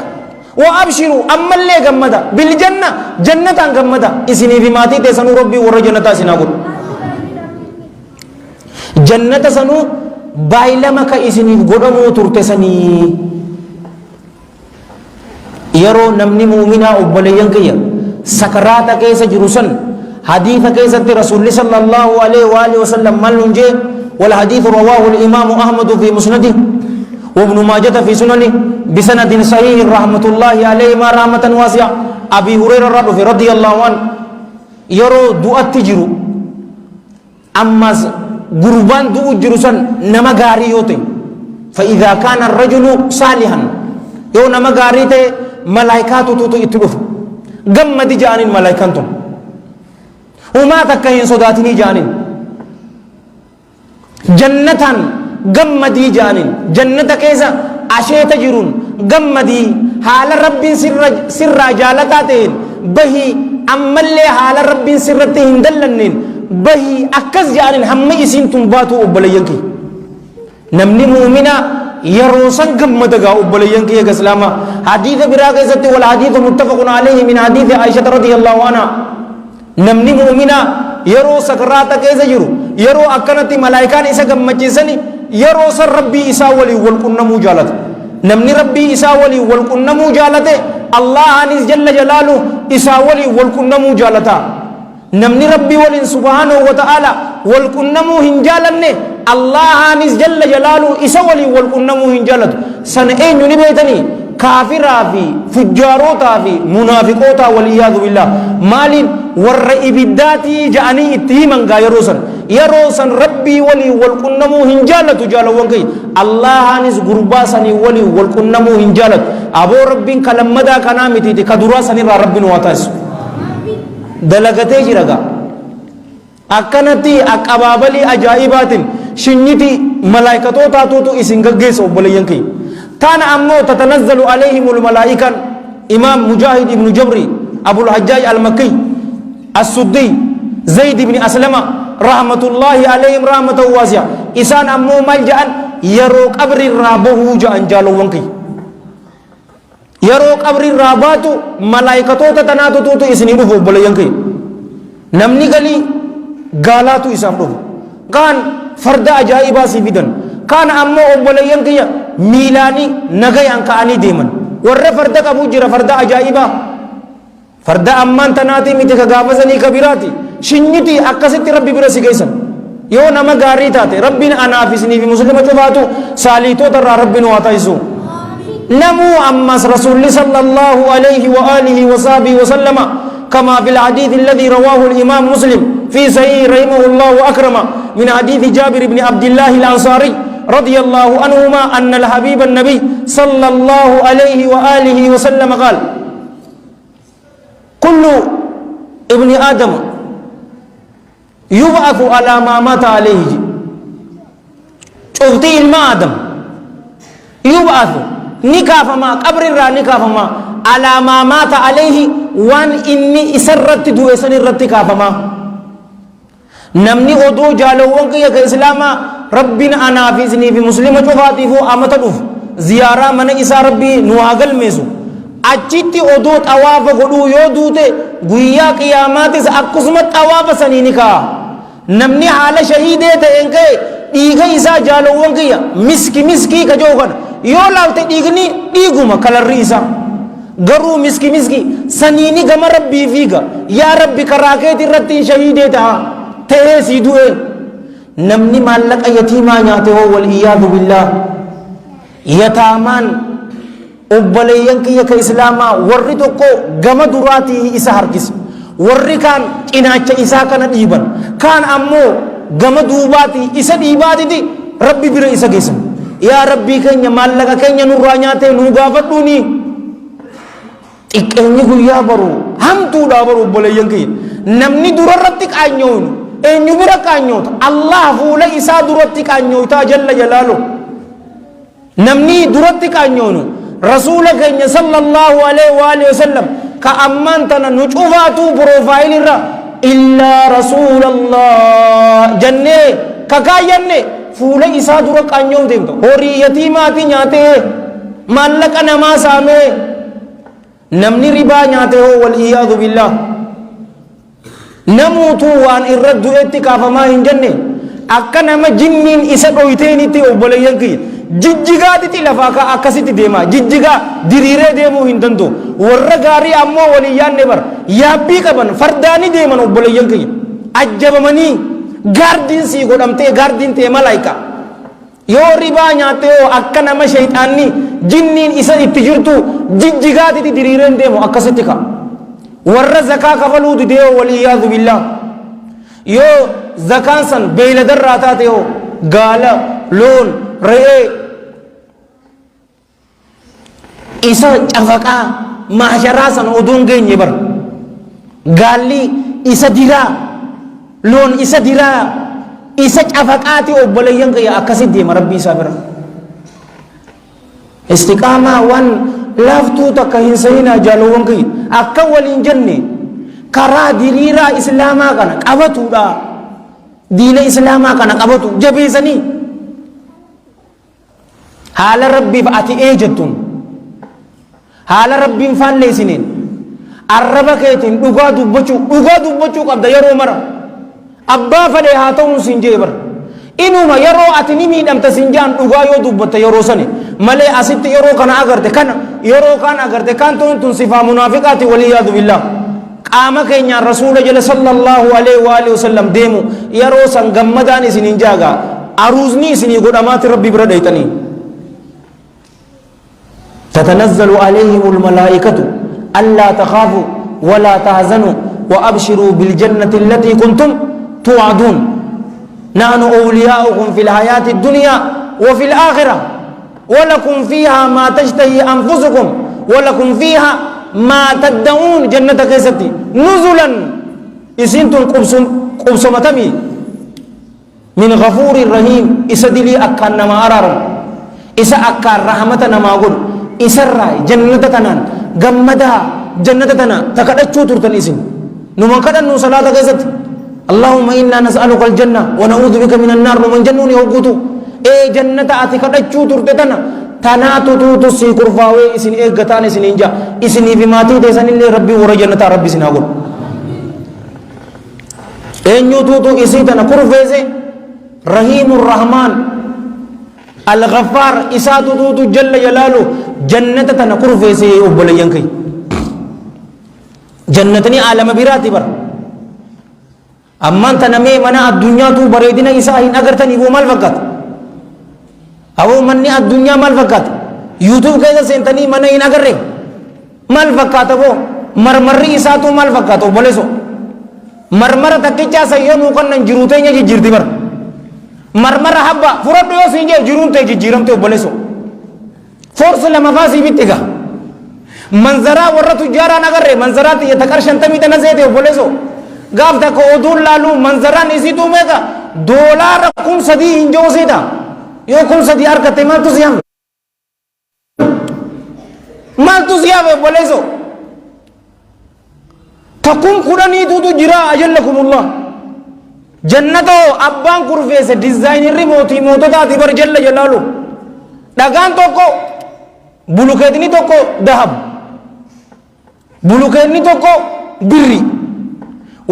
وأبشروا أما اللي قمدا بالجنة جنة قمدا إسني في ماتي تسنو ربي ورجنة سنقول جنة سنو بايلما كإسني قدمو ترتسني يرو نمني مؤمنا أبليان كيا سكرات كيسا جرسن حديث كيسا رسول صلى الله عليه وآله وسلم ملنجي والحديث رواه الإمام أحمد في مسنده وابن ماجة في سننه بسند صحيح رحمة الله عليه ما رحمة واسعة أبي هريرة رضي الله عنه يرو دعاء تجرو أما قربان دعاء جرسن نما غاريوتي فإذا كان الرجل صالحا يو نما غاريته ملائكات توتو اتلوف قمد جانين ملائكانتم وما تكين صداتني جانين جنة قمدي جانين جنة كيسا أشيت جرون قمدي حال رب سر جالتاتين بهي أما اللي حال رب سرتين دلنين بهي أكز جانين هم يسين تنباتو أبليانكي نمني مؤمنا يروسن قمدقا أبليانكي يا سلاما حديث براغة ستي والحديث متفق عليه من حديث عائشة رضي الله عنها نمني مؤمنا يرو سكرات كيسا جرو يرو أكنتي ملائكان إسا قمجيسني يرو سر ربي إسا ولي والقنمو جالت نمني ربي إسا ولي والقنمو جالت الله عنيس جل جلاله إسا ولي والقنمو جالتا نمني ربي ولي سبحانه وتعالى والقنمو هنجالن الله عنيس جل جلاله إسا ولي والقنمو هنجالت سنئين ينبيتني كافرا في فجاروتا في منافقوتا والعياذ بالله مالين ور إبداتي جاني اتهمن غيروسن يروسن ربي ولي والقنمو هنجالت جالوان كي الله هانس غرباسني ولي والقنمو هنجالت أبو ربين كلمدا كنامتي كدراسني را ربين واتاس دلغتي جرغا أكنتي أكبابلي أجائبات شنيتي ملائكتو تاتوتو إسنغغيس وبليان كي تانا أمو تتنزل عليهم الملائكة إمام مجاهد ابن جبري أبو الحجاج المكي السدي زيد بن أسلم رحمة الله عليهم رحمة واسعة إسان أمو ملجأ يرو قبر الرابه جأن جالو وانكي يرو قبر الراباتو ملائكتو تتناتو توتو إسنين رفو بليانكي نمني قلي قالاتو إسان رفو كان فرد أجائبا سيفيدن كان أمو بليانكي ميلاني نغيان كأني ديمن ورّ فرد أبو جرى فرد أجائبا فرد أمان تناتي ميتك غافزني كبيراتي شنيتي أكست ربي برسي كيسا يو نما غاري تاتي ربنا أنافسني في مسلمة جفاتو ساليتو ترى ربنا واتايسو نمو أمس رسول صلى الله عليه وآله وصحبه وسلم كما في الحديث الذي رواه الإمام مسلم في صحيح رحمه الله وأكرمه من حديث جابر بن عبد الله الأنصاري رضي الله عنهما أن الحبيب النبي صلى الله عليه وآله وسلم قال كل ابن آدم يبعث على ما مات عليه شفتي الماء آدم يبعث نكافما قبر الرا نكافما على ما مات عليه وان إني إسرت دو إسن الرت كافما نمني أدو جالوان كي إسلاما ربنا أنا في مسلمة جفاتي فو أمتنوف زيارة من إسا ربي نواغل ميزو achitti odoo xawaafa godhuu yoo duute guyyaa qiyaamaatis akkasuma xawaafa sanii ni ka'a. Namni haala shahiidee ta'een ka'e dhiiga isaa jaalawwan kiyya miskii ka jiru kana yoo laalte dhiigni dhiiguma kalarri isaa garuu miski saniini gama rabbii fiiga yaa rabbi karaa keetii irratti shahiidee ta'a ta'ee sii du'e. Namni maallaqa yatiimaa nyaate hoo wal iyyaadu billah yataamaan obboleeyyan kiyya ka islaamaa warri tokko gama duraatii isa harkisu warri kaan cinaacha isaa kana dhiiban kaan ammoo gama duubaatii isa dhiibaatiti rabbi bira isa geessan. Yaa rabbii keenya maallaqa keenya nurraa nyaatee nuu gaafadhuuni. Xiqqeenyi guyyaa baru hamtuudhaa baru obboleeyyan kiyya namni durarratti qaanyooynu eenyu bira qaanyoota Allah fuula isaa duratti qaanyootaa jalla jalaalu. Namni duratti qaanyooynu rasuula keenya sallallahu alaihi wasallam ka ammaan tana nu cufaatu profaayilirra illaa rasuulallah jannee kakaayanne fuula isaa dura qaanyoo deemta horii yatiimaati nyaatee maallaqa namaa saamee namni ribaa nyaate hoo wal iyyaadu billah namuutu waan irra du'etti kaafamaa hin jenne akka nama jinniin isa dhoyteenitti obboleeyyan kiyya jijjigaatitti lafaa ka akkasitti deema jijjigaa diriiree deemuu hin danda'u. Warra gaarii ammoo walii yaanne bar yaabbii qaban fardaani deeman obboleeyyan kiyya ajjabamanii gaardiin sii godhamtee gaardiin ta'e malaayika yoo ribaa nyaate hoo akka nama shayxaanni jinniin isa itti jirtu jijjigaatitti diriireen deemu akkasitti ka. Warra zakaa kafaluu didee wal iyyaadu billah yoo zakaan san beeyladarraa taate hoo gaala loon re'ee isa cafaqaa maasharaa san oduun geenye bar gaalli isa diraa loon isa diraa isa cafaqaati obboleeyyan kiyya akkasitti deema rabbii isaa bira. Istiqaamaa waan laaftuu takka hin sayinaa jaalawwan kiyya akka waliin jenne karaa diriiraa islaamaa kana qabatuudha diina islaamaa kana qabatu jabeessanii haala rabbiif ati eejattuun haala rabbiin faalleessineen arraba keetiin dhugaa dubbachuu qabda yeroo mara abbaa fedhe haa ta'uun siin jee bara inuma yeroo ati ni miidhamta siin jaan dhugaa yoo dubbatta yeroo sani malee asitti yeroo kana agarte kana yeroo kaan agarte kaan ta'uun tun sifaa munaafiqaati waliyyaadu billah. Qaama keenyaan rasuula jala sallallahu alaihi wasallam deemu yeroo san gammadaan isiniin jaaga aruuzni isinii godhamaati rabbi bira dhayxanii. تتنزل عليهم الملائكة ألا تخافوا ولا تحزنوا وأبشروا بالجنة التي كنتم توعدون نحن أولياؤكم في الحياة الدنيا وفي الآخرة ولكم فيها ما تشتهي أنفسكم ولكم فيها ما تدعون جنة كيستي نزلا إسنتم قبسمتمي من غفور رحيم إسدلي أكان نما أرارم إسا أكان رحمة نما أقول إسرائي جنة تنان غمدا جنة تنان تكدچو ترتن إسن نما كدن صلاة كيست اللهم إنا نسألك الجنة ونعوذ بك من النار نمن جنوني هوغوتو جنة أتي كدچو ترتنا تناتو توتو سي كرفاوي إسن غتان إسن إنجا إسن في ماتي تيسن اللي ربي ورا جنة ربي سناغول أنيو توتو إسن تنا كرفيزي رحيم الرحمن الغفار إساتو توتو جل جلاله جنة تنا كرفيزي أبوليان كي جنتني عالم براتي بر أما أنت نمي منا الدنيا تو بريدنا إساهين أغرتني بو مال فقط أو مني الدنيا مال فقط يوتيوب كذا سنتني منا إن أغرر مال فقط أبو مرمري إساتو مال فقط أو بوليسو مرمر تكيچا سيئنو كن نجروتين يجي جيرتي بر مرمر حبا فرد يو سنجي جيرون تيجي جيرم تيو بوليسو فورس لما فاسي بيتيغا منظرا ورا تجارا نغرر منظرات يتكرشن تمي تنزيتي بوليسو gaaf takka oduun laalu manzaraan isiituu meeqa doolaara 3,000 hinjoosiidha yoo 3,000 argatte maaltu siyaame boleeso takkum 10 jira ajallakumullah jannatoo abbaan kurfeesse dizaayinirri moototaati bar jalla jalaalu dhagaan tokko bulukeetni tokko dahab bulukeenni tokko birri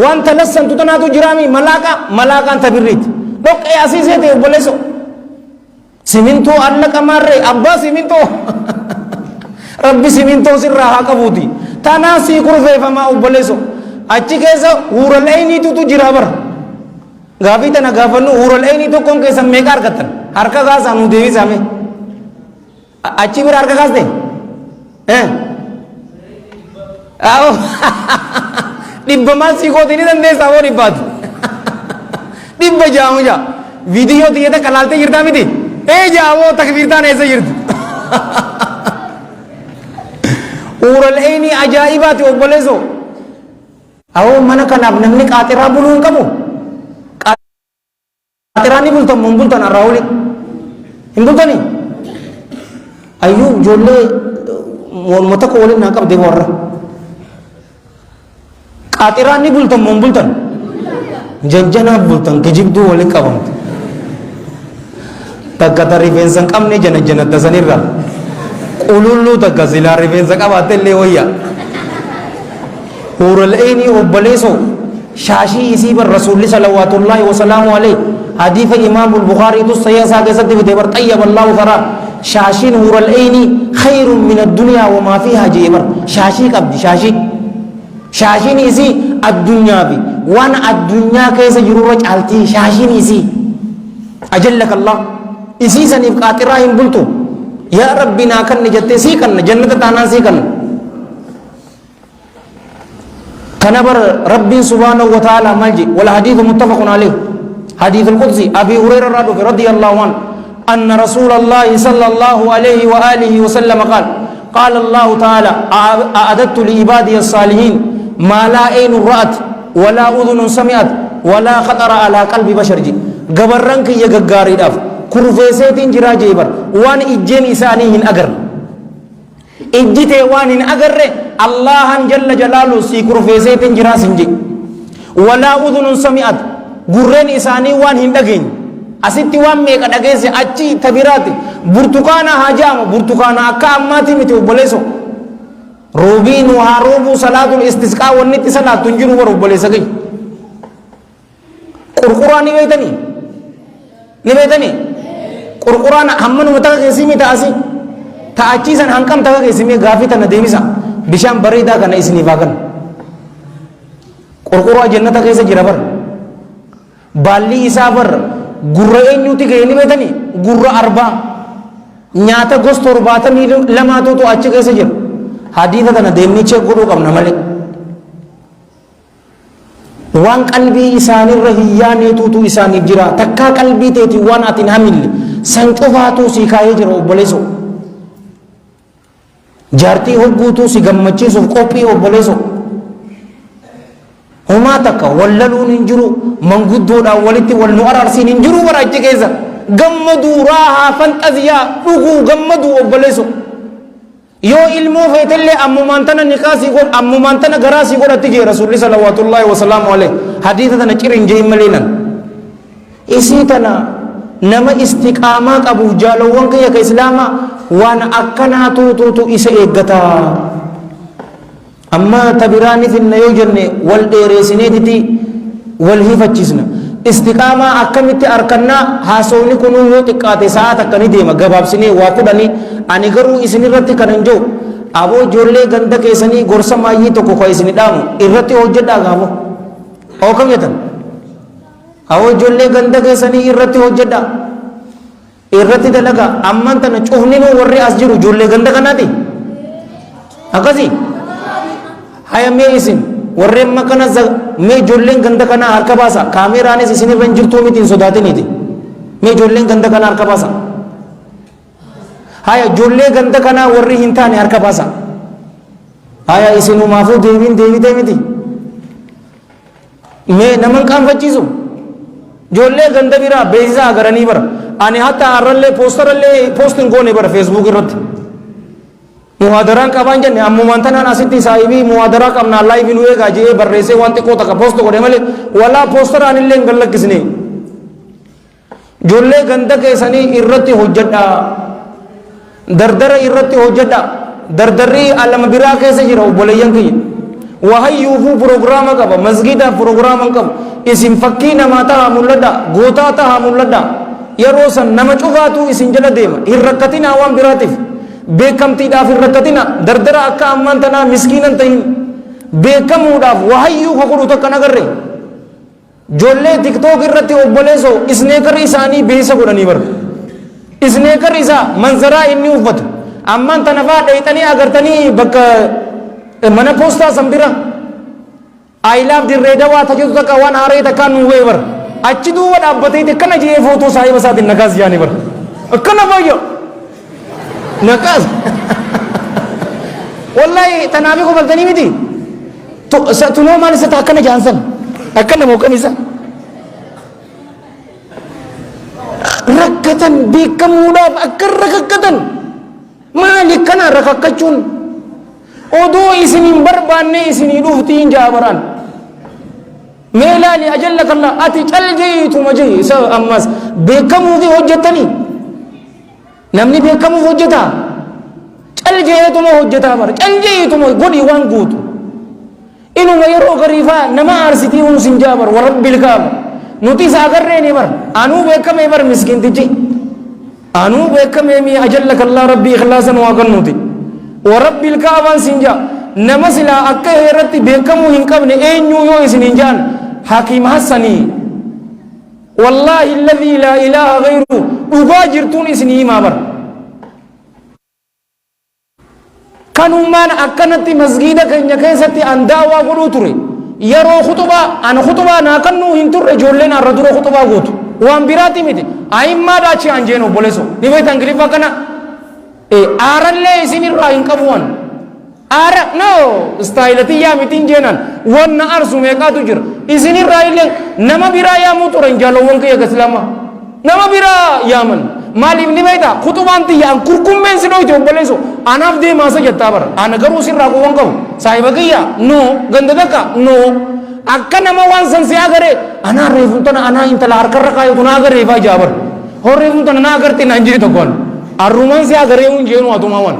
wanta lassantu tanaatu jiraami malaakaan ta birriiti dhoqqee asiisee ta'e obboleesso simintoo allaqa maarree abbaa simintoo rabbi simintoo sirraa haa qabuuti tanaa sii kurfeeffamaa obboleesso achi keessa huural eeyniitutu jira bara gaafii tana gaafannu huural eeynii tokkoon keessan meeqa argattan harka kaasaa nu deebisame achi bira harka kaaste dhibba maal sii gootii ni dandeessaa hoo dhibbaatu dhibba jaamuja viidiyoo xiyyata qalaaltee jirtaa miti jaamoo takbiirtaan eessa jirti huural eeynii ajaa'ibaati obboleesso awoo mana kanaaf namni qaaxiraa buluu hin qabu qaaxiraa ni bultan mun bultan arraa oli hin bultanii ayyuu ijoollee morma tokko waliin naa qabdee warra qaaxiraa ni bultan mun bultan janjanaaf bultan kijibduu waliin qabamte takka ta rifeensa hin qabne janatta sanirra qululluu takka silaa rifeensa qabaatte illee wayya huural eeynii obboleesso shaashii isii bar rasuulli salawaatullaahi wasalaamu alayhi hadiisa imaamu albukhaariitu sayya isaa keessatti fide bar xayyaba allaahu taraa shaashiin huural eeynii khayrun min addunyaa wamaa fiihaa jee bar shaashii qabdi shaashiin isii addunyaa fi waan addunyaa keessa jirurra caaltii shaashiin isii ajallaka allah isii saniif qaaxiraa hin bultu yaa rabbi naa kanne jettee sii kanna jannata taanaan sii kanna كنبر رب سبحانه وتعالى ملجي والحديث متفق عليه حديث القدسي أبي هريرة رضي الله عنه أن رسول الله صلى الله عليه وآله وسلم قال الله تعالى أعددت لعبادي الصالحين ما لا عين رأت ولا أذن سمعت ولا خطر على قلب بشر جي قبرنك يغغاري داف كرفيسيتين جرا جيبر وان إجين إسانيهن أقر إجتي وان أقر الله جل جلاله سيكر فيسيت جراس انجي ولا أذن سمعت قرين إساني وان هندقين أسيتي وان ميك أدقيسي أجي تبيراتي برتقانا هجام برتقانا أكا أماتي متو بلسو روبين وهاروبو صلاة الاستسقاء والنت صلاة تنجروا ورب بلسكي قرقران نبيتني قرقران همن متاقسيمي تأسي تأجيسان هنكم تاقسيمي غافي تنديميسا bishaan bareedaa kana isiniif haa kennu qurquraa jannata keessa jira bar baalli isaa bar gurra eenyuuti ga'e ni beektanii gurra arbaa nyaata gos 72tu achi keessa jira hadiisa kana deemnee cheek godhuu qabna malee waan qalbii isaanirra hiyyaaneetuutu isaaniif jira takkaa qalbii teeti waan ati hin hamille san cufaatu sii kaayee jira obboleesso jaartii hogguutuu si gammachiisuuf qophii obboleesso humaa takka wallaluun hin jiru manguddoodhaan walitti wal nu araarsiin hin jiru bara achi keessa gammaduu raahaa fanxaziyaa dhuguu gammaduu obboleesso yoo ilmoo feetellee ammumaan tana niqaasii godh ammumaan tana garaasii godhatti jee rasuulli salawaatullaahi wasalaamu alayhi hadiisa tana cirin jee maleenan isii tana nama istiqaamaa qabuuf jaalawwan kiyya ka islaamaa waan akkanaa tuutuutu isa eeggata amma tabiraaniif inna yoo jenne wal dheereessineetiti wal hifachiisna istiqaamaa akkamitti arkannaa haasawni kunuu yoo xiqqaate sa'aat akkani deema gabaabsinee waa kudhanii ani garuu isinirratti kan hin jiru aboo ijoollee ganda keessanii gorsa maayyii tokko ka isini dhaamu irratti hojjedhaa gaafo oo kam jettan aboo ijoollee ganda keessanii irratti hojjedhaa irratti dalaga amman tana cufninu warri as jiru ijoollee ganda kanaati akkasi haya mee isin warreen makana mee ijoolleen ganda kanaa harka baasa kaameraanis isinirra hin jirtuu miti hin sodaatiniiti mee ijoolleen ganda kanaa harka baasa haya ijoollee ganda kanaa warri hin taane harka baasa haya isinumaafuu deebitee miti mee naman qaanfachiisu ijoollee ganda biraa beeksisaa agaranii bara ani hatta harrallee poostin goone bara feesbuuk irratti muhaadaraan qabaan jenne ammumaan tanaan asitti saahibii muhaadaraa qabnaa laayivii nu eegaa jee barreessee waan xiqqoo takka poosto godhe malee walaa poostaraan illee hin gallakkisne ijoollee ganda keessanii irratti hojjedhaa dardara irratti hojjedhaa dardari alama biraa keessa jira obboleeyyan kiyya wahayyuufuu pirogiraama qaba masgiida pirogiraama qaba isin fakkii namaa tahaa mul'adha gootaa tahaa mul'adha yeroo san nama cufaatu isin jala deema hin rakkatinaa waan biraatiif beekamtiidhaaf hin rakkatina dardara akka ammaan tanaa miskiinan ta'in beekamuudhaaf wahayyuu kakudhu takka nagarre ijoollee tiktook irratti obboleessoo isneekarri isaanii beeysa godhanii bara isneekarri isaa manzaraa inni uffatu ammaan tana faa dheeyxanii agartanii bakka mana poostaa san bira aayilaaf dirree dawaa tajaajiltu takka waan haaree takkaan nuwwee bara achi duuba dhaabbatee akkana jee footoo saahiba isaatiin nakaas jaanii bara akkana fayyo nakaas wallahi tanaafi kofaltanii miti tunoo maal isa akkana jaansan akkana mooqam isa rakkatan beekamuudhaaf akka rakkatan maali kana rakkakachuun odoo isinin barbaanne isinii dhuftiin jaabaraan meelaali ajallaka Allah ati caljeeytuma jee isa ammas beekamuufi hojjetanii namni beekamuuf hojjetaa caljeeytuma hojjetaa bara caljeeytuma godhi waan guutu inuma yeroo gariifaa nama aarsitii hunsin jaabar warabbil kaaba nuti isa agarreeni bar anuu beekamee bar miskintichi anuu beekamee mi ajallaka Allah rabbii ikhlaasan waa kannuti warabbil kaabaan sinjaa nama silaa akka heeratti beekamuu hin qabne eenyuu yoo isin hin jaan hakiim hassanii wallaahi alladhii laa ilaaha gayru dhugaa jirtuun isinii himaa bar kanummaan akkanatti masgiida keenya keessatti an daawaa godhuu ture yeroo khutubaa naa kannuu hin turre ijoolleen arra dura khutubaa gootu waan biraati miti ayimmaadha achi an jeen obboleeso ni beektan gilifa kana aarallee isinirraa hin qabu waan aara no istaayilatiyyaa mitiin jeenan wanna arsu meeqaatu jira isinirraa illee nama biraa yaamuu turan jaalowwan kiyya islaama nama biraa yaaman maaliif ni beekta khutubaan tiyyaan kurkummeen si dhoyti obboleeso anaaf deemaasa jettaa bara ana garuu sirraa quban qabu saahiba kiyya no ganda takka no akka nama waan san si agaree anaa reefun tana anaa intala harkarra kaayatu naa agareefaa jaabar hor reefun tana naa agarte naan jee tokkoon arrumaan si agaree hun jeenu atumaa waan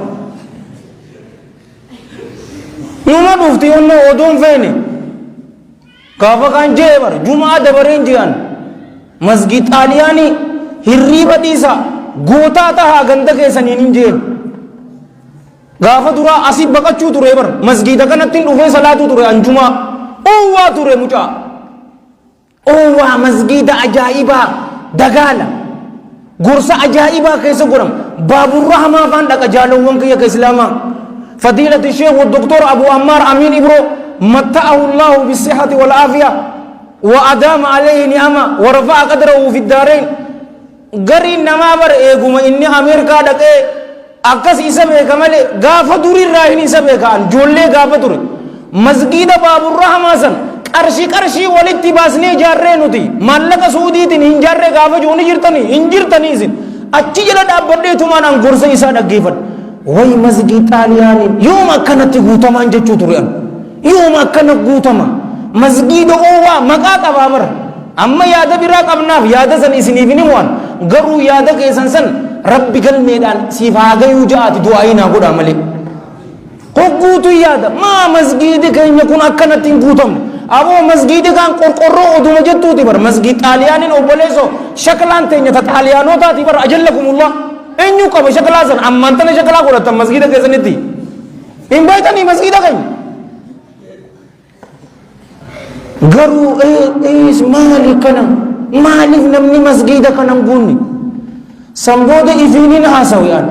numa dhufti onno odoon feene gaafa kaan jee bara jumaa dabareen jean masgid xaaliyaanii hirriiba dhiisa gootaa tahaa ganda keessaniin hin jeen gaafa duraa asii baqachuu ture bar masgida kanattiin dhufee salaatuu ture anjumaa owwaa ture mucaa owwaa masgida ajaa'ibaa dagaala gorsa ajaa'ibaa keessa godhama baaburra hamaa faan dhaqa jaalowwan kiyya ka islaamaa فضيلة الشيخ والدكتور أبو عمار أمين إبرو متعه الله بالصحة والعافية وأدام عليه نعمة ورفع قدره في الدارين قرين نمابر إيقوم إني أمريكا دك أكس إسمه كمالي غافة دوري راهن إسمه كان جولي غافة دوري مسجد باب الرحمة سن قرشي والاتباسني جاررينو تي مالك سعودي تين هنجارر غافة جوني هنجرتني سن أچي جلد أبدي تمان أنقرس إسا دقيفت way masgid xaaliyaaniin yooma akkanatti guutamaan jechuu turean yooma akkana guutama masgiida oowwaa maqaa qabaa bara amma yaada biraa qabnaaf yaada san isiniif hin himuwan garuu yaada keessan san rabbi galmeedhaan siif haa gayuu ja'aati du'aayinaa godhaa malee hogguutu yaada maa masgiidi keenya kun akkanatti hin guutamne aboo masgiidi kaan qorqorroo oduma jettuuti bara masgid xaaliyaaniin obboleessoo shaklaan teenya ta xaaliyaanotaati bara ajallakumullah eenyu qaba shaklaa san ammaan tana shaklaa godhatan masgida keessanitti hin beeytanii masgida keenya garuu maali kana maaliif namni masgida kana hin guunne sanbooda ifiinin haasawi'an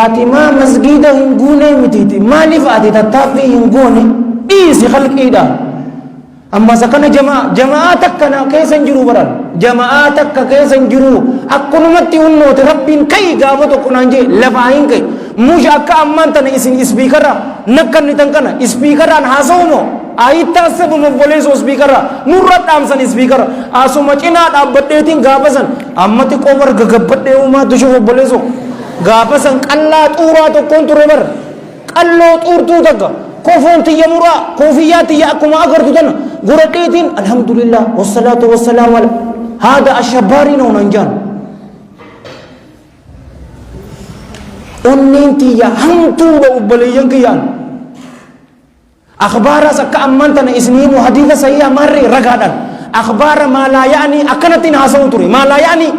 ati maa masgida hin guunee mitiiti maaliif ati tattaaffii hin goone dhiisi khalqiidhaan amma sakana jamaa takkana keessa jiru baran jamaa takka keessa jiru akkunumatti hunnooti rabbiin kai gaafa tokko naan jee lafaa hin kai musha akka ammaan tana isin ispiikara nakkannitan kana ispiikaraan haasawumo ayittaasabu mobboleesoo ispiikara nurra dhaamsan ispiikara asuma cinaa dhaabbadheetiin gaafa san ammati qomar gagabbadhee uumaa dushu mobboleesoo gaafa san qallaa xuuraa tokkoon ture bar qalloo xuurtuu takka كوفون تيا مرا كوفيات تيا أكما أقرتنا قرأتين الحمد لله والصلاة والسلام على هذا الشبارين وننجان onneen tiyya hamtuudha obboleeyyan kiyyaan akhbaara sakka ammantana isniimu hadiisa sayyaa marre ragaadhaan akhbaara maalaa yaa'anii akkanattiin haasa'u ture maalaa yaa'anii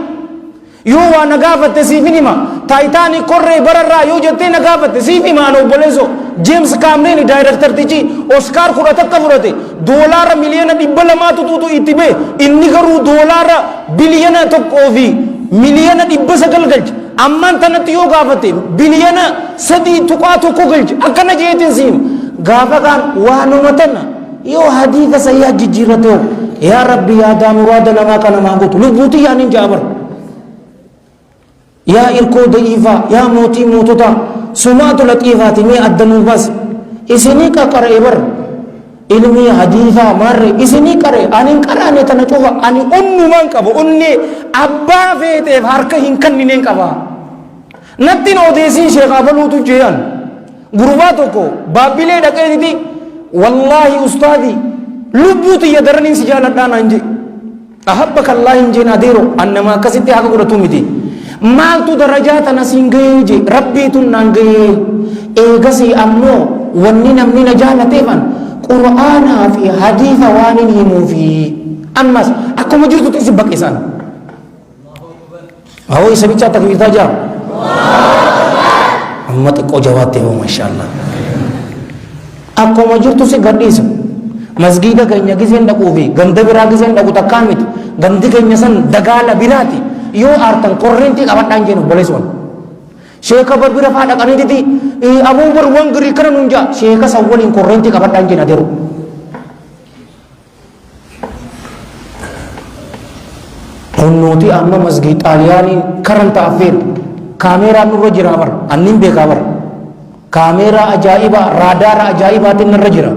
yoo waa nagaafatte siifin hima taayitaanii korree bararraa yoo jettee nagaafatte siif himaan obboleesso jeems kaamreen daayirektartichi oskaar 10 akka fudhate doolaara miliyoona 200 itti bee inni garuu doolaara biliyoona 1 fi miliyoona 900 galche ammaan tanatti yoo gaafate biliyoona 3.1 galche akkana jeetiin siima gaafa kaan waanuma tana yoo hadiisa sayyaa jijjiirratee yaa rabbi yaadaa muraada namaa kana maa gootu lubbuutii yaanin jaabar yaa irkoo da'iifaa yaa mootii mootota sumaatu laxiifaati mee addanuu bas isinii qaqara'e bar ilmii hadiisaa marre isinii qare anin qaraane tana cufa ani onnumaan qaba onnee abbaa feeteef harka hin kannineen qaba nattiin odeesiin sheekaa baluutu jee'an gurbaa tokko baabbilee dhaqeetiti wallaahi ustaadii lubbuu tiyya daraniin si jaaladhaa naan jee ahabbaka allaa hin jeen adeero annama akkasitti haka godhatu miti maaltu darajaa tana siin gahee je rabbiitun naan gahee eegasii ammoo wanni namni na jaalateefan qur'aanaa fi hadiisa waanin himuufi ammas akkuma jirtutti isin baqqisan awoo isa bichaa takbiirtaa jaa amma xiqqoo jabaatti hoo maashaallah akkuma jirtu si gadhiisa masgiida keenya giseen dhaquu fi ganda biraa giseen dhaqu takkaa miti gandi keenya san dagaala biraati yoo aartan korreentii qabadhaan jennu obboleessuun sheeka barbira faa dhaqaniititi abuubar waan girii kana nuun jaa sheeka san waliin korreentii qabadhaan jenna deeru hunnuuti amma masgii xaaliyaanii karanta affeer kaameeraa nurra jira bar annin beekaa bar kaameeraa ajaa'ibaa raadaara ajaa'ibaatiin narra jira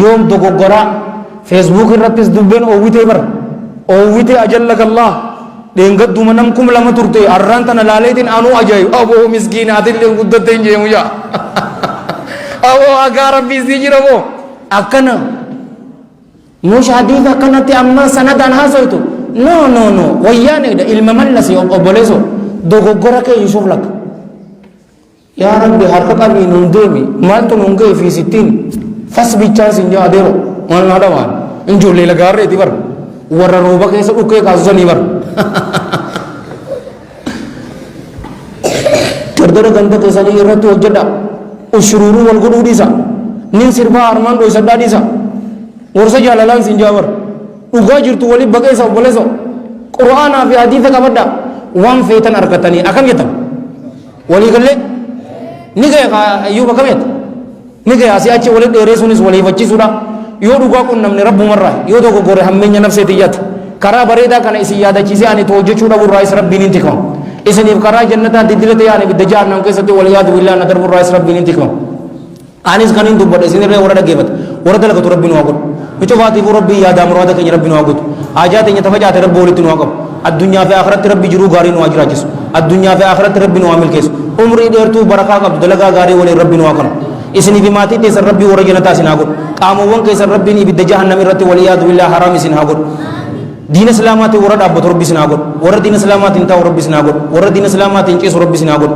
yoom dogoggoraa feesbuuk irrattis dubbeen oowwitee bar oowwitee ajallakallaa dheengadduma nam 2,000 turte arraan tana laaleetiin anuu ajaa'ibu aboo miskiina atillee guddatteen jeemu jaa aboo agaa rabbii sii jira moo akkana nuush hadiisa akkanatti amma sanadaan haasoytu no wayyaanedha ilma mallasi obboleeso dogoggora kee yusuuf lakka yaa rabbi harka qabii nuun deemi maaltu nuun ga'e fi sittiin fas bichaa sin jaa adeero maal naadhamaan injoollee lagaarreeti bar warra rooba keessa dhukkee kaasusanii bar dardara ganda keessanii irratti hojjedha ushururuu wal godhuu dhiisa nin sirbaa armaan dhoysadhaa dhiisa warsa jaalalaan sin jaa bar dhugaa jirtu waliin baqeessa obboleessa qur'aanaa fi hadiisa qabadha waan feetan argatanii akkam jettan walii gallee ni ga'e ayyuuba kam jetta ni ga'e asii achi waliin dheeressuunis waliifachiisuudha yoo dhugaa qunnamne rabbumarraa yoo dogoggore hammeenya nafseetii yaata karaa bareedaa kana isin yaadachiisee ani hojjechuu dhabuurraa is rabbiin hin tikfamu isiniif karaa jannataa diddirate yaane bidda jahannam keessatti wal yaadu billaa na darburraa is rabbiin hin tikfamu anis kan hin dubbadhe isinirree warra dhaggeeffate warra dalagatu rabbiin waa godhu micofaatiifuu rabbii yaadaa muraada keenya rabbiin waa godhu haajaa teenya tafacaate rabbi walitti nu haa qabu addunyaa fi akhiratti rabbi jiruu gaarii nu haa jiraachisu addunyaa fi akhiratti rabbi nu haa milkeessu umrii dheertuu barakaa qabdu dalagaa gaarii waliin rabbi nu haa kanu isinii fi maatii teessan rabbii warra jannataa isin haa godhu qaamowwan keessan rabbiin ibidda jahannam irratti wal yaadu billaa haraam isin haa godhu diina islaamaatiin warra dhaabbatu rabbi isin haa godhu warra diina islaamaatiin taa'u rabbi isin haa godhu warra diina islaamaatiin ciisu rabbi isin haa godhu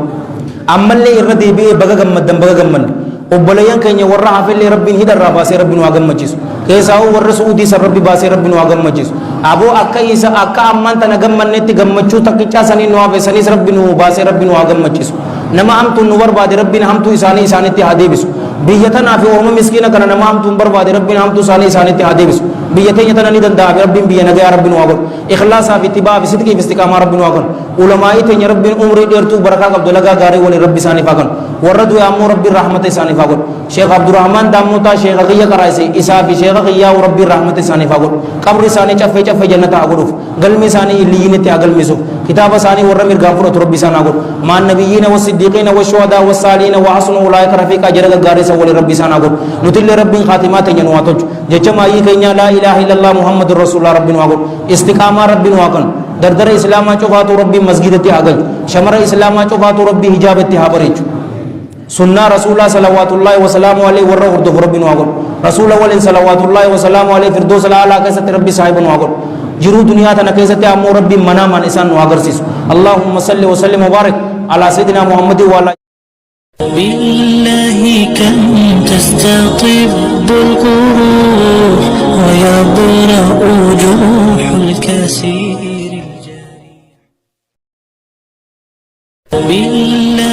ammallee irra deebi'ee baga gammaddan baga gammanne obboleeyyan keenya warra hafillee rabbiin hidharraa baasee rabbi nu haa gammachiisu keessaa'uu warra su'uudii san rabbi baasee rabbi nu haa gammachiisu aboo akka isa akka ammaan tana gammannetti gammachuu takkichaa sanii nu hafe saniis rabbi nu baasee rabbi nu haa gammachiisu nama hamtuun nu barbaade rabbiin hamtuu isaanii isaanitti haa deebisu biyya tanaa fi orma miskiina kana nama hamtuun barbaade rabbiin hamtuu isaanii isaanitti haa deebisu biyya teenya tana ni danda'a fi rabbiin biyya nagayaa rabbi nu haa godhu ikhlaasaa fi ittibaa fi sidqii fi istiqaamaa rabbi nu haa godhu ulamaa'ii teenya rabbiin umrii dheertuu barakaa qabdu lagaa gaarii waliin rabbi isaaniif haa godhu warra du'e ammoo rabbiin rahmata isaaniif haa godhu sheekh abdurrahmaan daammotaa sheekha kiyya qaraa'ise isaa fi sheekha kiyyaa rabbiin rahmata isaaniif haa godhu qabri isaanii caffee caffee jannata haa godhuuf galmi isaanii illiyyiinitti haa galmisuuf kitaaba isaanii warra mirgaan fudhatu rabbi isaan haa godhu maan nabiyyiina wasiddiqiina washuhadaa wasaaliina wa hasuna ulaa'ika rafiiqaa jedha gaggaarii isa waliin rabbi isaan haa godhu nutillee rabbiin khaatimaa teenya nu haa tolchu jecha maayyii keenya laa ilaaha illallah muhammadun rasuulullah rabbi nu haa godhu istiqaamaa rabbi nu haa kanu dardara islaamaa cufaatu rabbiin masgidatti haa galchu shamara islaamaa cufaatu rabbii hijaabatti haa bareechu sunnaa rasuulaa salawaatullaahi wasalaamu alayhi warra hordofu rabbi nu haa godhu rasuula waliin salawaatullaahi wasalaamu alayhi firdoosa laalaa keessatti rabbi saahiba nu haa godhu jiruu duniyaa tana keessatti ammoo rabbiin manaamaan isaan nu agarsiisu allahumma salli wa sallim wa baarik अला सय्यिदिना मुहम्मद व अला بالله كم تستطب القروح ويبرأ جروح الكثير بالله